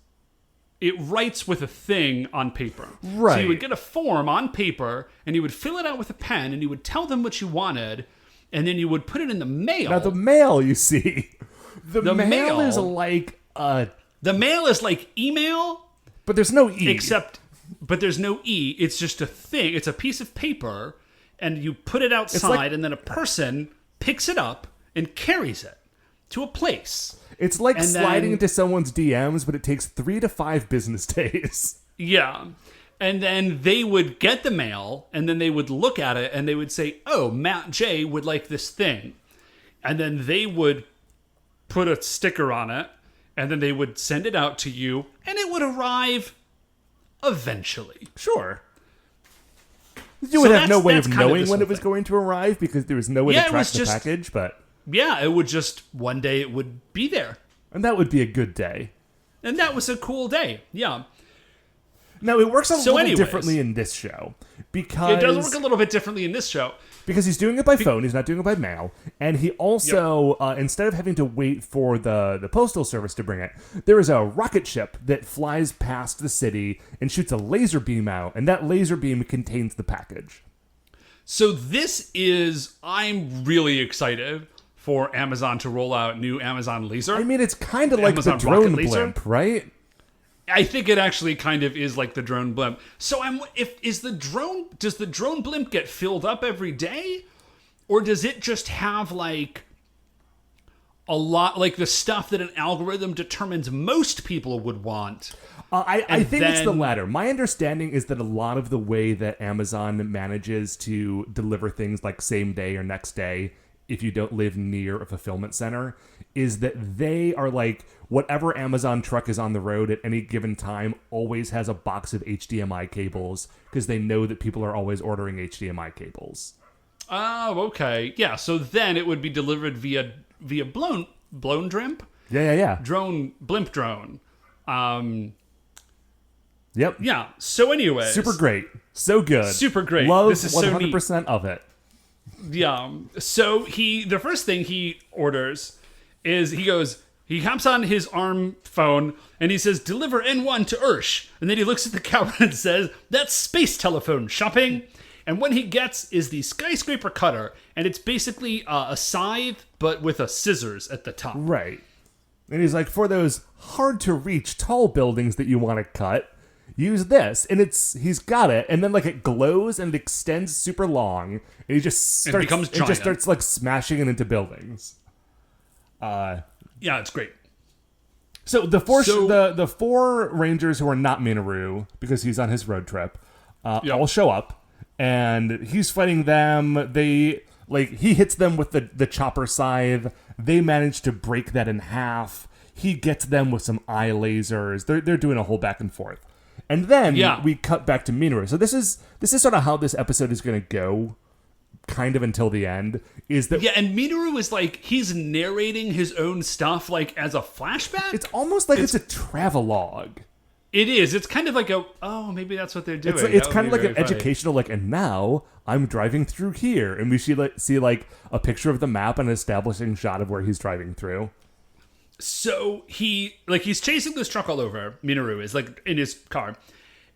Speaker 2: with a thing on paper.
Speaker 1: Right.
Speaker 2: So you would get a form on paper, and you would fill it out with a pen, and you would tell them what you wanted, and then you would put it in the mail.
Speaker 1: Now, the mail, you see. The mail is like
Speaker 2: the mail is like email,
Speaker 1: but there's no E.
Speaker 2: But there's no E. It's just a thing. It's a piece of paper, and you put it outside, and then a person picks it up and carries it to a place.
Speaker 1: It's like sliding into someone's DMs, but it takes 3 to 5 business days.
Speaker 2: Yeah. And then they would get the mail, and then they would look at it, and they would say, oh, Matt J would like this thing. And then they would put a sticker on it, and then they would send it out to you, and it would arrive eventually.
Speaker 1: Sure. You would have no way of knowing when it was going to arrive, because there was no way to track the package, but...
Speaker 2: Yeah, it would just, one day it would be there.
Speaker 1: And that would be a good day.
Speaker 2: And that was a cool day, yeah.
Speaker 1: Now, it works a little differently in this show. Because
Speaker 2: it does work a little bit differently in this show.
Speaker 1: Because he's doing it by phone, he's not doing it by mail. And he also, instead of having to wait for the postal service to bring it, there is a rocket ship that flies past the city and shoots a laser beam out. And that laser beam contains the package.
Speaker 2: So this is, I'm really excited for Amazon to roll out new Amazon laser.
Speaker 1: I mean, it's kind of like the drone blimp, right?
Speaker 2: I think it actually kind of is like the drone blimp. So does the drone blimp get filled up every day? Or does it just have like a lot, like the stuff that an algorithm determines most people would want?
Speaker 1: I think it's the latter. My understanding is that a lot of the way that Amazon manages to deliver things like same day or next day, if you don't live near a fulfillment center, is that they are like, whatever Amazon truck is on the road at any given time always has a box of HDMI cables, because they know that people are always ordering HDMI cables.
Speaker 2: Oh, okay. Yeah, so then it would be delivered via blown drimp?
Speaker 1: Yeah.
Speaker 2: Blimp drone.
Speaker 1: Yep.
Speaker 2: Yeah. So anyways.
Speaker 1: Super great. So good.
Speaker 2: Super great.
Speaker 1: Love
Speaker 2: this is
Speaker 1: 100%
Speaker 2: so neat.
Speaker 1: of it.
Speaker 2: Yeah. So the first thing he orders is he hops on his ARM phone and he says, "Deliver N1 to Ursh." And then he looks at the camera and says, "That's space telephone shopping." And what he gets is the skyscraper cutter. And it's basically a scythe, but with a scissors at the top.
Speaker 1: Right. And he's like, for those hard to reach tall buildings that you want to cut, use this. And he's got it. And then like it glows and it extends super long. And he just starts,
Speaker 2: becomes giant.
Speaker 1: It just starts like smashing it into buildings.
Speaker 2: Yeah, it's great.
Speaker 1: So the four Rangers who are not Minoru, because he's on his road trip, all show up. And he's fighting them. He hits them with the chopper scythe. They manage to break that in half. He gets them with some eye lasers. They're doing a whole back and forth. And then we cut back to Minoru. So this is sort of how this episode is going to go, kind of until the end. Is that
Speaker 2: and Minoru is like, he's narrating his own stuff like as a flashback.
Speaker 1: It's almost like it's a travelogue.
Speaker 2: It is. It's kind of like maybe that's what they're doing.
Speaker 1: It's kind of like an educational, and now I'm driving through here. And we see a picture of the map and an establishing shot of where he's driving through.
Speaker 2: So he's chasing this truck all over. Minoru is like in his car.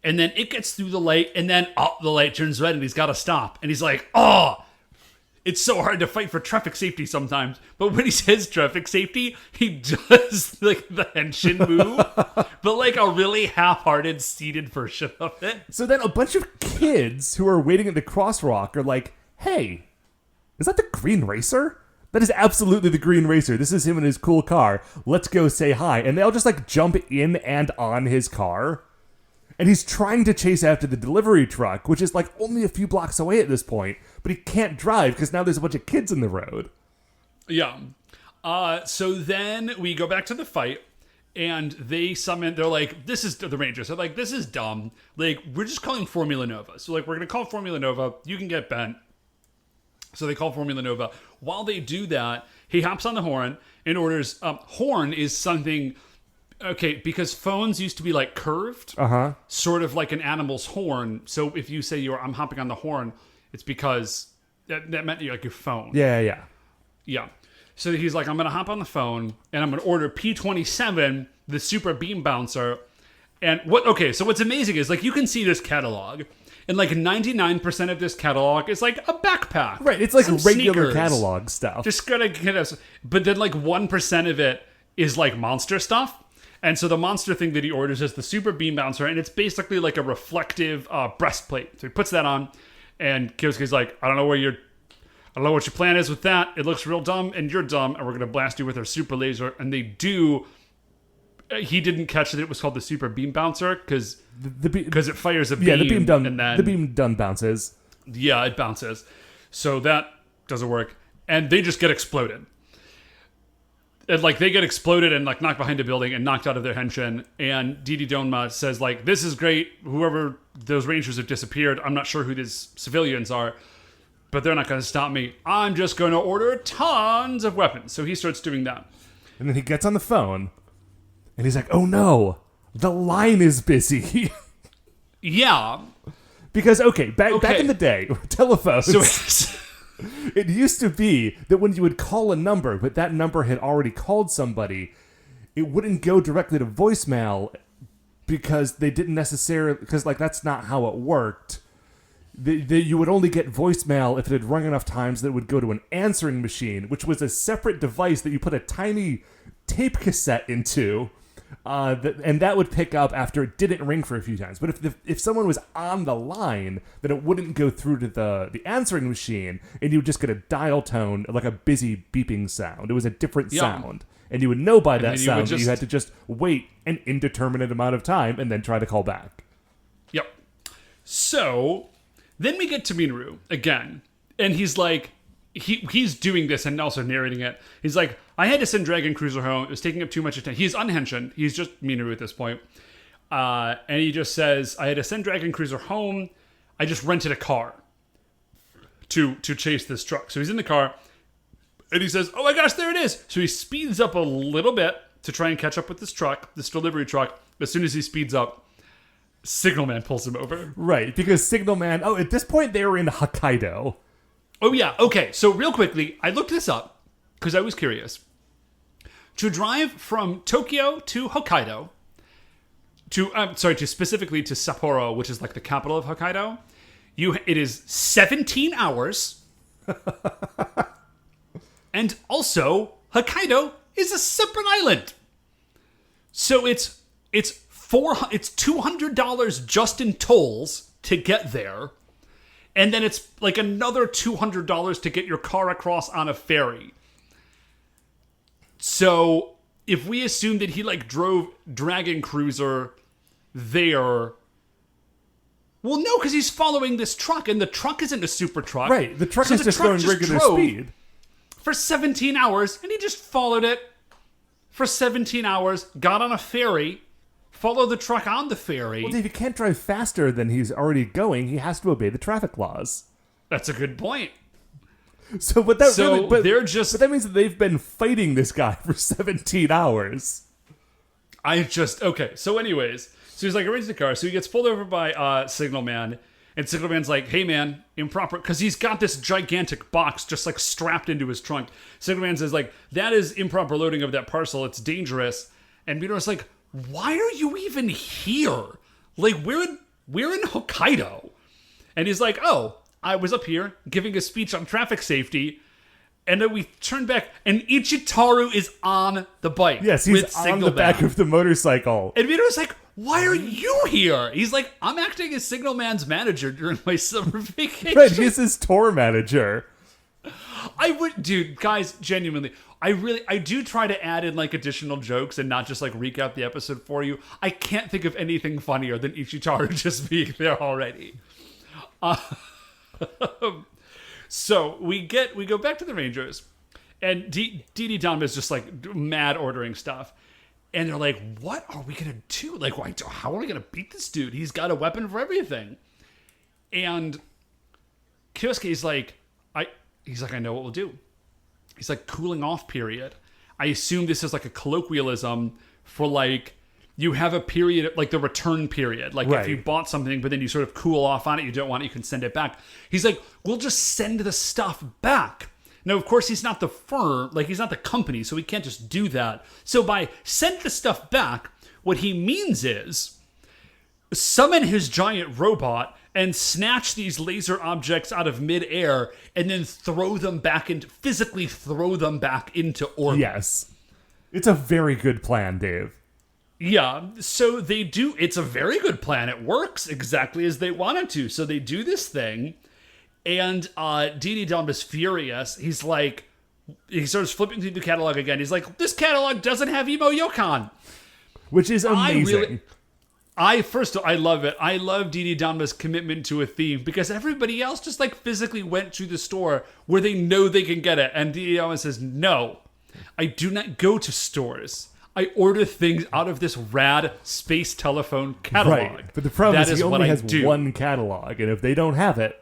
Speaker 2: And then it gets through the light and then the light turns red and he's got to stop. And he's like, it's so hard to fight for traffic safety sometimes. But when he says traffic safety, he does like the henshin move, but like a really half-hearted, seated version of it.
Speaker 1: So then a bunch of kids who are waiting at the crosswalk are like, "Hey, is that the Green Racer? That is absolutely the Green Racer. This is him in his cool car. Let's go say hi." And they all just like jump in and on his car. And he's trying to chase after the delivery truck, which is like only a few blocks away at this point. But he can't drive because now there's a bunch of kids in the road.
Speaker 2: Yeah. So then we go back to the fight. And they're like, this is the Rangers. They're like, this is dumb. Like, we're just calling Formula Nova. So like, we're going to call Formula Nova. You can get bent. So they call Formula Nova. While they do that, he hops on the horn and orders, horn is something... Okay, because phones used to be like curved, sort of like an animal's horn. So if you say I'm hopping on the horn, it's because that meant you're like your phone.
Speaker 1: Yeah.
Speaker 2: So he's like, I'm going to hop on the phone and I'm going to order P27, the super beam bouncer. And so what's amazing is like you can see this catalog. And like 99% of this catalog is like a backpack.
Speaker 1: Right, it's like regular
Speaker 2: sneakers,
Speaker 1: catalog stuff.
Speaker 2: Just gotta get us. But then like 1% of it is like monster stuff. And so the monster thing that he orders is the super beam bouncer, and it's basically like a reflective breastplate. So he puts that on, and Kyosuke's like, I don't know what your plan is with that. It looks real dumb, and you're dumb, and we're gonna blast you with our super laser. And they do. He didn't catch that it was called the super beam bouncer because it fires a beam.
Speaker 1: Yeah, the beam done.
Speaker 2: And then,
Speaker 1: the beam done bounces.
Speaker 2: Yeah, it bounces. So that doesn't work, and they just get exploded. And like they get exploded and like knocked behind a building and knocked out of their henshin. And Didi Donma says like, this is great. Whoever those Rangers have disappeared. I'm not sure who these civilians are, but they're not going to stop me. I'm just going to order tons of weapons. So he starts doing that.
Speaker 1: And then he gets on the phone and he's like, oh no, the line is busy.
Speaker 2: Yeah.
Speaker 1: Because, back in the day, telephones...
Speaker 2: So
Speaker 1: it used to be that when you would call a number, but that number had already called somebody, it wouldn't go directly to voicemail because they didn't necessarily... Because, like, that's not how it worked. You would only get voicemail if it had rung enough times that it would go to an answering machine, which was a separate device that you put a tiny tape cassette into, and that would pick up after it didn't ring for a few times. But if someone was on the line, then it wouldn't go through to the answering machine, and you would just get a dial tone, like a busy beeping sound. It was a different sound. And you would know by that sound that you had to just wait an indeterminate amount of time and then try to call back.
Speaker 2: Yep. So then we get to Minoru again, and he's like, he's doing this and also narrating it. He's like, I had to send Dragon Cruiser home. It was taking up too much attention. He's unhenshined. He's just Minoru at this point. And he just says, I had to send Dragon Cruiser home. I just rented a car to chase this truck. So he's in the car, And he says, oh my gosh, there it is. So he speeds up a little bit to try and catch up with this truck, this delivery truck. As soon as he speeds up, Signalman pulls him over.
Speaker 1: Right, because Signalman... Oh, at this point, they were in Hokkaido.
Speaker 2: Oh, yeah. Okay, so real quickly, I looked this up because I was curious. To drive from Tokyo to Hokkaido, to specifically to Sapporo, which is like the capital of Hokkaido, it is 17 hours. And also, Hokkaido is a separate island. So it's $200 just in tolls to get there. And then it's like another $200 to get your car across on a ferry. So if we assume that he like drove Dragon Cruiser there, well, no, because he's following this truck, and the truck isn't a super truck.
Speaker 1: Right, the truck is just going regular speed.
Speaker 2: For 17 hours, and he just followed it for 17 hours, got on a ferry, followed the truck on the ferry.
Speaker 1: Well, if he can't drive faster than he's already going, he has to obey the traffic laws.
Speaker 2: That's a good point.
Speaker 1: But that means that they've been fighting this guy for 17 hours.
Speaker 2: Okay, so anyways, so he's like, arrange the car. So he gets pulled over by Signalman, and Signalman's like, hey man, improper, because he's got this gigantic box just like strapped into his trunk. Signalman says like, that is improper loading of that parcel, it's dangerous. And Miro's like, why are you even here? Like, we're in Hokkaido. And he's like, oh, I was up here giving a speech on traffic safety, and then we turn back, and Ichitaru is on the bike.
Speaker 1: Yes, he's on the back of the motorcycle.
Speaker 2: And Miro's like, why are you here? He's like, I'm acting as Signalman's manager during my summer vacation.
Speaker 1: Right, he's his tour manager.
Speaker 2: Dude, guys, genuinely, I do try to add in like additional jokes and not just like recap the episode for you. I can't think of anything funnier than Ichitaru just being there already. So we go back to the Rangers, and Dee Dom is just like mad ordering stuff, and they're like, "What are we gonna do? Like, how are we gonna beat this dude? He's got a weapon for everything." And Kyosuke's like, I know what we'll do. He's like, cooling off period. I assume this is like a colloquialism for like, you have a period, like the return period. Like
Speaker 1: right.
Speaker 2: If you bought something, but then you sort of cool off on it, you don't want it, you can send it back. He's like, we'll just send the stuff back. Now, of course, he's not the firm, like he's not the company, so he can't just do that. So by send the stuff back, what he means is summon his giant robot and snatch these laser objects out of midair and then physically throw them back into orbit.
Speaker 1: Yes. It's a very good plan, Dave.
Speaker 2: Yeah, so they do. It's a very good plan. It works exactly as they want it to. So they do this thing, and Dee Dom is furious. He's like, he starts flipping through the catalog again. He's like, this catalog doesn't have Emo Yokon.
Speaker 1: Which is amazing.
Speaker 2: I love it. I love Dee Dom's commitment to a theme, because everybody else just like physically went to the store where they know they can get it. And Dee Dom says, no, I do not go to stores. I order things out of this rad space telephone catalog.
Speaker 1: Right, but the problem is he only has one catalog, and if they don't have it,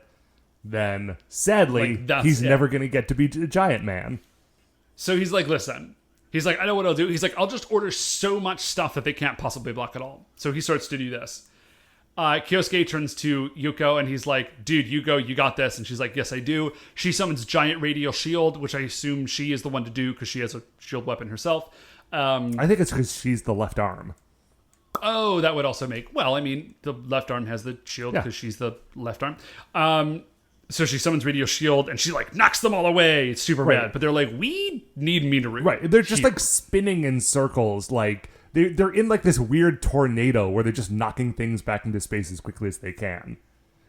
Speaker 1: then sadly, he's never going to get to be a giant man.
Speaker 2: So he's like, listen. He's like, I know what I'll do. He's like, I'll just order so much stuff that they can't possibly block it all. So he starts to do this. Kyosuke turns to Yuko, and he's like, dude, you go, you got this. And she's like, yes, I do. She summons giant radial shield, which I assume she is the one to do because she has a shield weapon herself.
Speaker 1: I think it's because she's the left arm.
Speaker 2: Oh, that would also make... Well, I mean, the left arm has the shield because she's the left arm. So she summons Radio Shield, and she, like, knocks them all away. It's super bad. But they're like, we need Minoru.
Speaker 1: Right. They're just, like, spinning in circles. Like, they're in, like, this weird tornado where they're just knocking things back into space as quickly as they can.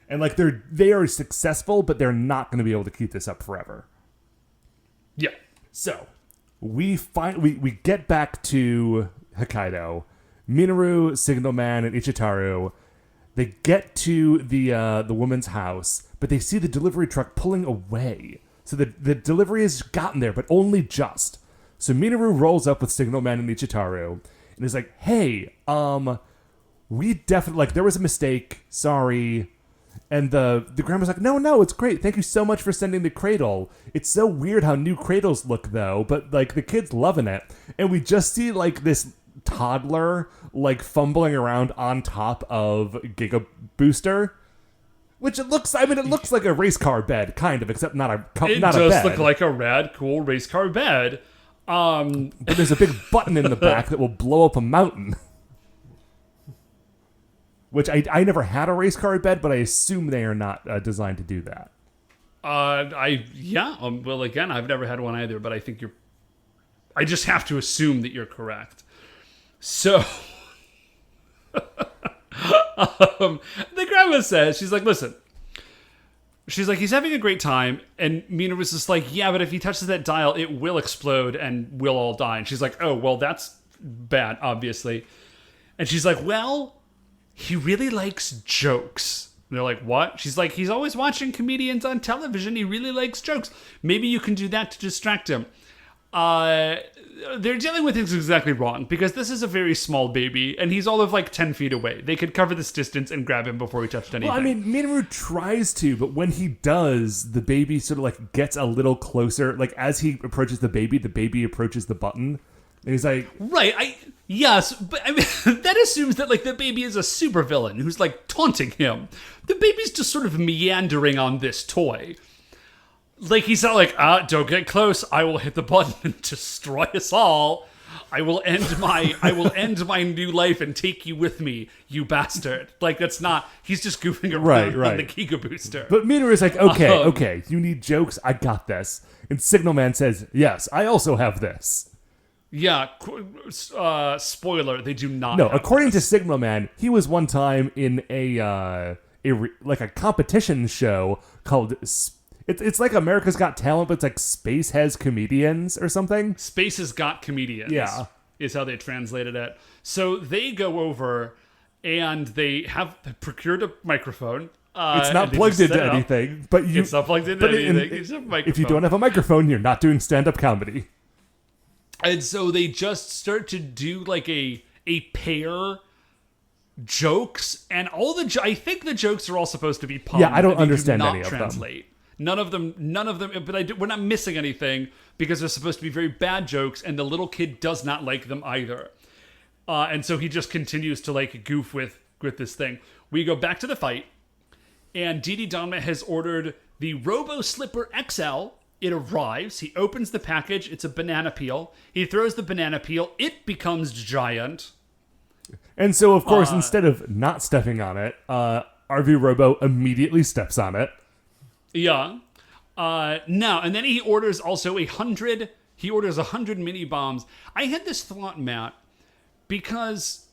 Speaker 1: And, like, they are successful, but they're not going to be able to keep this up forever.
Speaker 2: Yeah.
Speaker 1: So... We get back to Hokkaido. Minoru, Signalman, and Ichitaru, they get to the woman's house, but they see the delivery truck pulling away. So the delivery has gotten there, but only just. So Minoru rolls up with Signalman and Ichitaru, and is like, hey, we definitely, like, there was a mistake, sorry. And the grandma's like, no, it's great. Thank you so much for sending the cradle. It's so weird how new cradles look, though. But, like, the kid's loving it. And we just see, like, this toddler, like, fumbling around on top of Giga Booster. Which it looks like a race car bed, kind of, except not a bed.
Speaker 2: It does look like a rad, cool race car bed.
Speaker 1: But there's a big button in the back that will blow up a mountain. Which I never had a race car bed, but I assume they are not designed to do that.
Speaker 2: Well, again, I've never had one either, but I think I just have to assume that you're correct. So, the grandma says, she's like, listen. She's like, he's having a great time. And Mina was just like, yeah, but if he touches that dial, it will explode and we'll all die. And she's like, oh, well, that's bad, obviously. And she's like, well, he really likes jokes. And they're like, what? She's like, he's always watching comedians on television. He really likes jokes. Maybe you can do that to distract him. They're dealing with things exactly wrong because this is a very small baby and he's all of like 10 feet away. They could cover this distance and grab him before he touched anything.
Speaker 1: Well, I mean, Minoru tries to, but when he does, the baby sort of like gets a little closer. Like as he approaches the baby approaches the button. And he's like,
Speaker 2: right, yes, but I mean, that assumes that like the baby is a supervillain who's like taunting him. The baby's just sort of meandering on this toy. Like he's not like, don't get close. I will hit the button and destroy us all. I will end my new life and take you with me, you bastard. Like that's not. He's just goofing around on the Giga Booster.
Speaker 1: But Minoru is like, okay, you need jokes. I got this. And Signal Man says, yes, I also have this.
Speaker 2: Yeah, spoiler, they do not.
Speaker 1: No, according to Signal Man, he was one time in a competition show called. It's like America's Got Talent, but it's like Space Has Comedians or something.
Speaker 2: Space Has Got Comedians.
Speaker 1: Yeah,
Speaker 2: is how they translated it. So they go over and they have procured a microphone.
Speaker 1: It's not plugged into anything, but
Speaker 2: it's not plugged into anything. It's a microphone.
Speaker 1: If you don't have a microphone, you're not doing stand-up comedy.
Speaker 2: And so they just start to do like a pair jokes, and I think the jokes are all supposed to be puns.
Speaker 1: Yeah, I don't understand any of them.
Speaker 2: None of them. But we're not missing anything because they're supposed to be very bad jokes, and the little kid does not like them either. And so he just continues to like goof with this thing. We go back to the fight, and Didi Danma has ordered the Robo Slipper XL. It arrives. He opens the package. It's a banana peel. He throws the banana peel. It becomes giant.
Speaker 1: And so, of course, instead of not stepping on it, RV Robo immediately steps on it.
Speaker 2: Yeah. Now, and then he orders also 100. He orders 100 mini bombs. I had this thought, Matt, because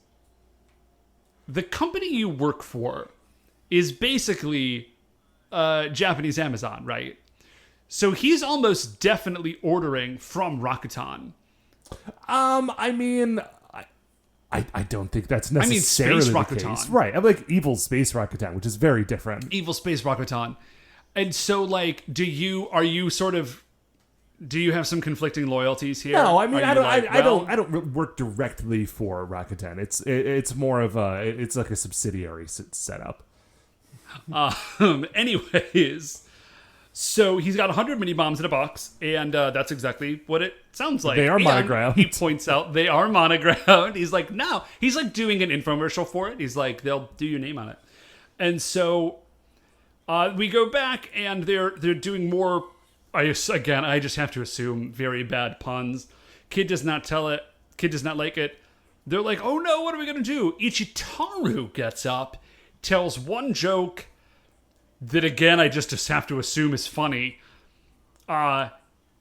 Speaker 2: the company you work for is basically Japanese Amazon, right? So he's almost definitely ordering from Rakuten.
Speaker 1: I mean, I don't think that's necessarily
Speaker 2: Space
Speaker 1: the
Speaker 2: Rakuten.
Speaker 1: case. Right, I'm like Evil Space Rakuten, which is very different.
Speaker 2: Evil Space Rakuten. And so, like, do you have some conflicting loyalties here?
Speaker 1: No, I mean, I don't work directly for Rakuten. It's more of it's like a subsidiary setup.
Speaker 2: Anyways. So he's got 100 mini bombs in a box, and that's exactly what it sounds like.
Speaker 1: They are monogrammed.
Speaker 2: He points out they are monogrammed. He's like, no. He's like doing an infomercial for it. He's like, they'll do your name on it. And so we go back, and they're doing more. I just have to assume very bad puns. Kid does not tell it. Kid does not like it. They're like, oh no, what are we gonna do? Ichitaru gets up, tells one joke. That again, I just have to assume is funny.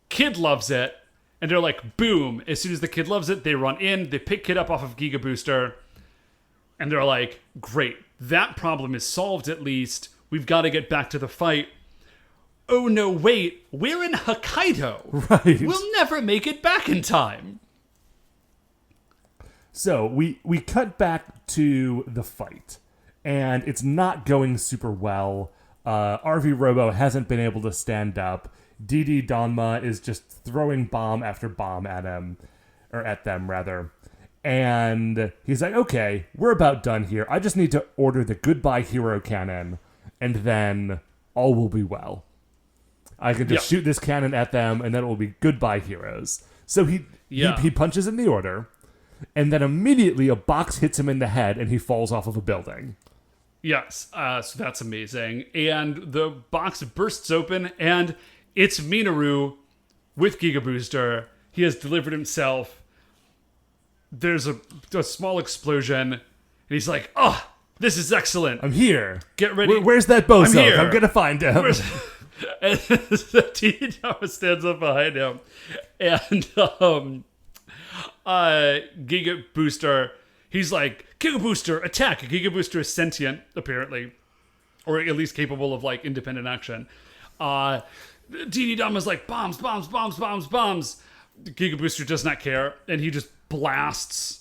Speaker 2: Kid loves it, and they're like, boom. As soon as the kid loves it, they run in, they pick Kid up off of Giga Booster, and they're like, great, that problem is solved at least. We've got to get back to the fight. Oh no, wait, we're in Hokkaido.
Speaker 1: Right.
Speaker 2: We'll never make it back in time.
Speaker 1: So we cut back to the fight, and it's not going super well. RV Robo hasn't been able to stand up. Didi Danma is just throwing bomb after bomb at him, or at them rather. And he's like, okay, we're about done here. I just need to order the Goodbye Hero Cannon. and then all will be well. I can just shoot this cannon at them, and then it will be goodbye, heroes. So he punches in the order, and then immediately a box hits him in the head, and he falls off of a building.
Speaker 2: Yes, so that's amazing. And the box bursts open, and it's Minoru with Giga Booster. He has delivered himself. There's a small explosion, and he's like, "Oh, this is excellent.
Speaker 1: I'm here.
Speaker 2: Get ready.
Speaker 1: Where's that bozo? I'm gonna find him."
Speaker 2: And Tito stands up behind him, and Giga Booster, he's like, "Giga Booster, attack!" Giga Booster is sentient, apparently, or at least capable of like independent action. DD Dama's like, bombs, bombs, bombs, bombs, bombs. Giga Booster does not care, and he just blasts.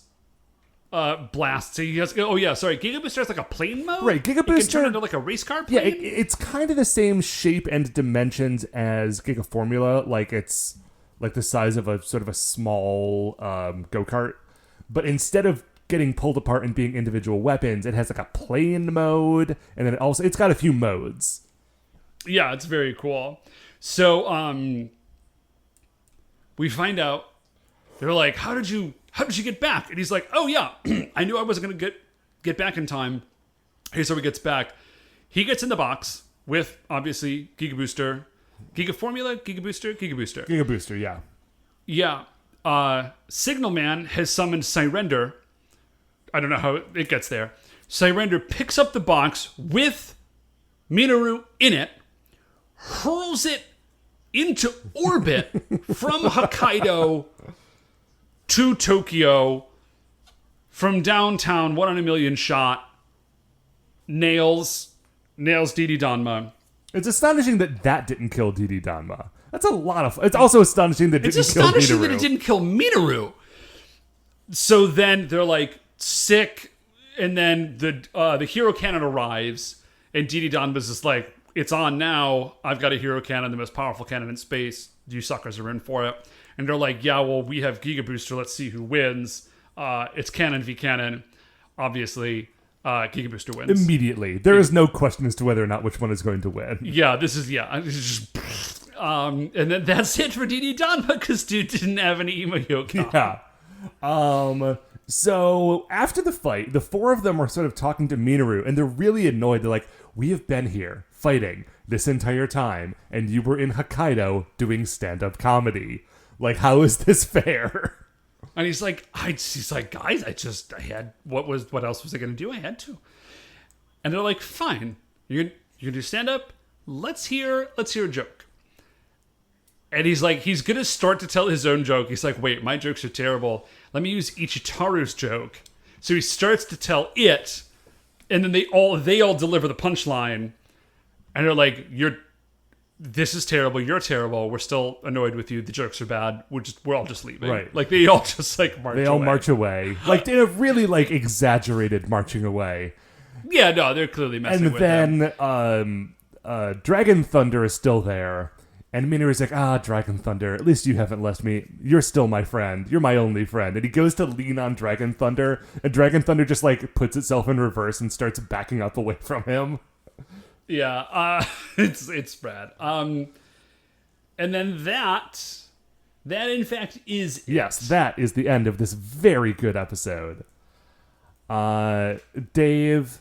Speaker 2: He has, Giga Booster has like a plane mode.
Speaker 1: Right, Giga Booster
Speaker 2: it can turn into like a race car plane.
Speaker 1: Yeah, it's kind of the same shape and dimensions as Giga Formula. Like it's like the size of a sort of a small go-kart, but instead of getting pulled apart and being individual weapons, it has like a plane mode, and then it's got a few modes.
Speaker 2: Yeah, it's very cool. So we find out they're like, how did you get back? And he's like, oh yeah, I knew I wasn't gonna get back in time. Here's how he gets back. He gets in the box with obviously Giga Booster, Giga Formula, Giga Booster, Giga Booster.
Speaker 1: Giga Booster, yeah.
Speaker 2: Yeah. Signal Man has summoned Syrender. I don't know how it gets there. Syrender picks up the box with Minoru in it, hurls it into orbit from Hokkaido to Tokyo, from downtown, 1 in a million shot, nails DD Danma.
Speaker 1: It's astonishing that didn't kill DD Danma. That's a lot of... It's also astonishing that it didn't kill Minoru.
Speaker 2: It's astonishing that it didn't kill Minoru. So then they're like, sick, and then the hero cannon arrives, and DD Danma's just like, it's on now. I've got a hero cannon, the most powerful cannon in space. You suckers are in for it. And they're like, yeah, well, we have Giga Booster. Let's see who wins. It's Cannon v. Cannon. Obviously, Giga Booster wins.
Speaker 1: Immediately. There is no question as to whether or not which one is going to win.
Speaker 2: Yeah, this is just... and then that's it for DD Danma, because dude didn't have any emo Yoka.
Speaker 1: Yeah. So, after the fight, the four of them are sort of talking to Minoru, and they're really annoyed. They're like, we have been here, fighting, this entire time, and you were in Hokkaido doing stand-up comedy. Like, how is this fair?
Speaker 2: And he's like, guys, I had, what else was I going to do? I had to. And they're like, fine, you're going to do stand-up? Let's hear a joke. And he's like, he's going to start to tell his own joke. He's like, wait, my jokes are terrible. Let me use Ichitaru's joke. So he starts to tell it, and then they all deliver the punchline. And they're like, this is terrible. You're terrible. We're still annoyed with you. The jokes are bad. We're all just leaving.
Speaker 1: Right.
Speaker 2: Like they all just like march away.
Speaker 1: They all march away. Like in a really like exaggerated marching away.
Speaker 2: Yeah, no, they're clearly messing with him.
Speaker 1: And then Dragon Thunder is still there. And Minoru's like, Dragon Thunder, at least you haven't left me. You're still my friend. You're my only friend. And he goes to lean on Dragon Thunder. And Dragon Thunder just like puts itself in reverse and starts backing up away from him.
Speaker 2: Yeah, it's bad. And then that in fact is
Speaker 1: yes, that is the end of this very good episode. Dave,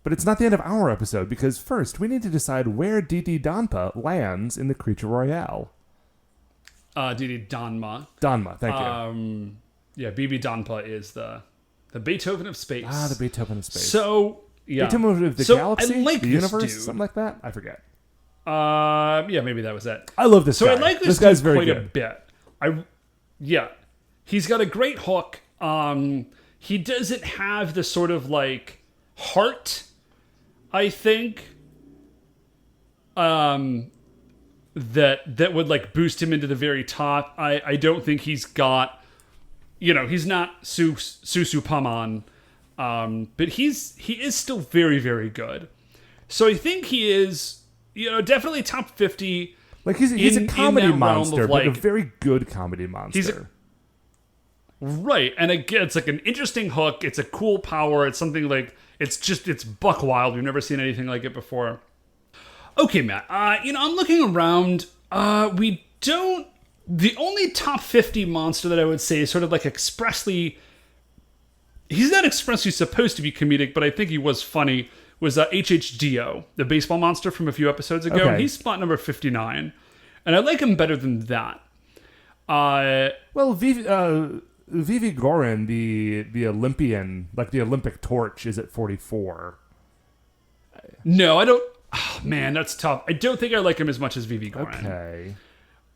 Speaker 1: but it's not the end of our episode because first we need to decide where DD Danma lands in the Creature Royale.
Speaker 2: DD Danma.
Speaker 1: Danma, thank you.
Speaker 2: Yeah, BB Danma is the Beethoven of space.
Speaker 1: The Beethoven of space.
Speaker 2: So. Yeah.
Speaker 1: Beethoven of the galaxy?
Speaker 2: I like
Speaker 1: the
Speaker 2: this
Speaker 1: universe?
Speaker 2: dude.
Speaker 1: Something like that? I forget.
Speaker 2: Yeah, maybe that was it.
Speaker 1: I love this guy.
Speaker 2: So I like this
Speaker 1: guy's
Speaker 2: dude
Speaker 1: very
Speaker 2: quite
Speaker 1: good.
Speaker 2: a bit. He's got a great hook. He doesn't have the sort of like heart, I think, that would like boost him into the very top. I don't think he's got, he's not Susu Paman. But he is still very, very good. So I think he is, definitely top 50.
Speaker 1: Like he's a comedy monster, but a very good comedy monster.
Speaker 2: Right. And again, it's like an interesting hook. It's a cool power. It's something like, it's buck wild. We've never seen anything like it before. Okay, Matt. I'm looking around. We don't. The only top 50 monster that I would say is sort of like expressly. He's not expressly supposed to be comedic, but I think he was funny. Was HHDO, the baseball monster from a few episodes ago.
Speaker 1: Okay.
Speaker 2: He's spot number 59, and I like him better than that.
Speaker 1: Well, Vivi Gorin, the Olympian, like the Olympic torch, is at 44.
Speaker 2: No, I don't. Oh, man, that's tough. I don't think I like him as much as Vivi Goran.
Speaker 1: Okay.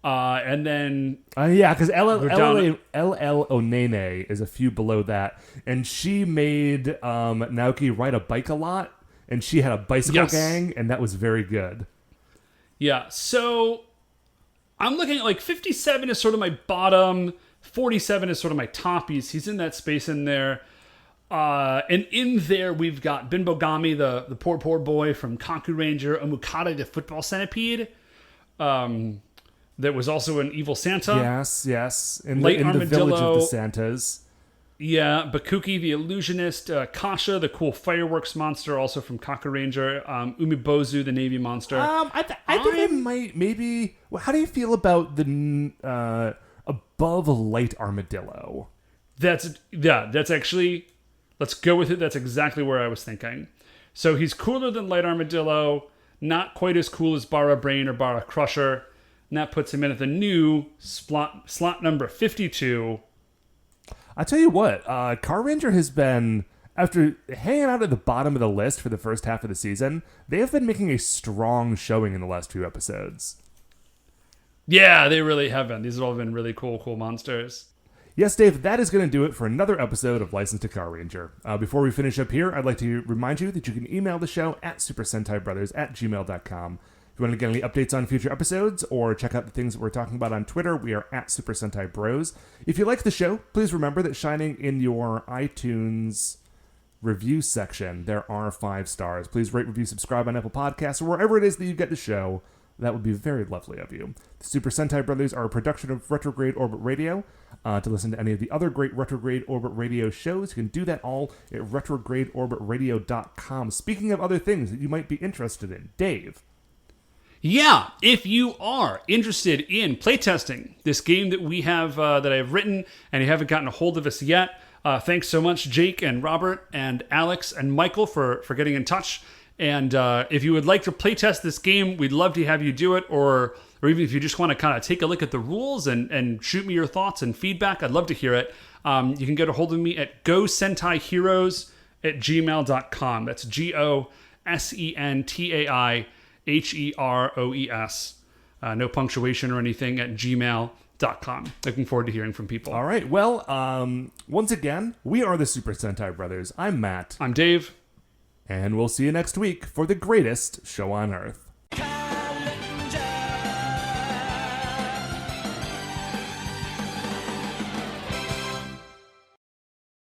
Speaker 2: And then...
Speaker 1: yeah, because LL
Speaker 2: down-
Speaker 1: Onene is a few below that, and she made Naoki ride a bike a lot, and she had a bicycle gang, and that was very good.
Speaker 2: Yeah, so I'm looking at like 57 is sort of my bottom, 47 is sort of my top. He's in that space in there. And in there, we've got Binbogami, the poor boy from Carranger, Omukata, the football centipede, that was also an evil Santa.
Speaker 1: Yes. In
Speaker 2: Light
Speaker 1: the village of
Speaker 2: Armadillo.
Speaker 1: the Santas.
Speaker 2: Yeah, Bakuki, the illusionist, Kasha, the cool fireworks monster, also from Carranger, Umibozu, the navy monster.
Speaker 1: I think I might, maybe... Well, how do you feel about the above light armadillo?
Speaker 2: That's actually... Let's go with it. That's exactly where I was thinking. So he's cooler than Light Armadillo, not quite as cool as Bara Brain or Bara Crusher, and that puts him in at the new slot number 52.
Speaker 1: I tell you what, Carranger has been, after hanging out at the bottom of the list for the first half of the season, they have been making a strong showing in the last few episodes.
Speaker 2: Yeah, they really have been. These have all been really cool monsters.
Speaker 1: Yes, Dave, that is going to do it for another episode of License to Carranger. Before we finish up here, I'd like to remind you that you can email the show at supersentaibrothers@gmail.com. If you want to get any updates on future episodes or check out the things that we're talking about on Twitter, we are at Super Sentai Bros. If you like the show, please remember that shining in your iTunes review section, there are 5 stars. Please rate, review, subscribe on Apple Podcasts or wherever it is that you get the show. That would be very lovely of you. The Super Sentai Brothers are a production of Retrograde Orbit Radio. To listen to any of the other great Retrograde Orbit Radio shows, you can do that all at retrogradeorbitradio.com. Speaking of other things that you might be interested in, Dave.
Speaker 2: Yeah, if you are interested in playtesting this game that we have, that I've written, and you haven't gotten a hold of us yet, thanks so much, Jake and Robert and Alex and Michael for getting in touch. And if you would like to playtest this game, we'd love to have you do it, or even if you just want to kind of take a look at the rules and shoot me your thoughts and feedback, I'd love to hear it. You can get a hold of me at gosentaiheroes@gmail.com. That's GOSENTAIHEROES. No punctuation or anything at gmail.com. Looking forward to hearing from people.
Speaker 1: All right. Well, once again, we are the Super Sentai Brothers. I'm Matt.
Speaker 2: I'm Dave.
Speaker 1: And we'll see you next week for the greatest show on Earth.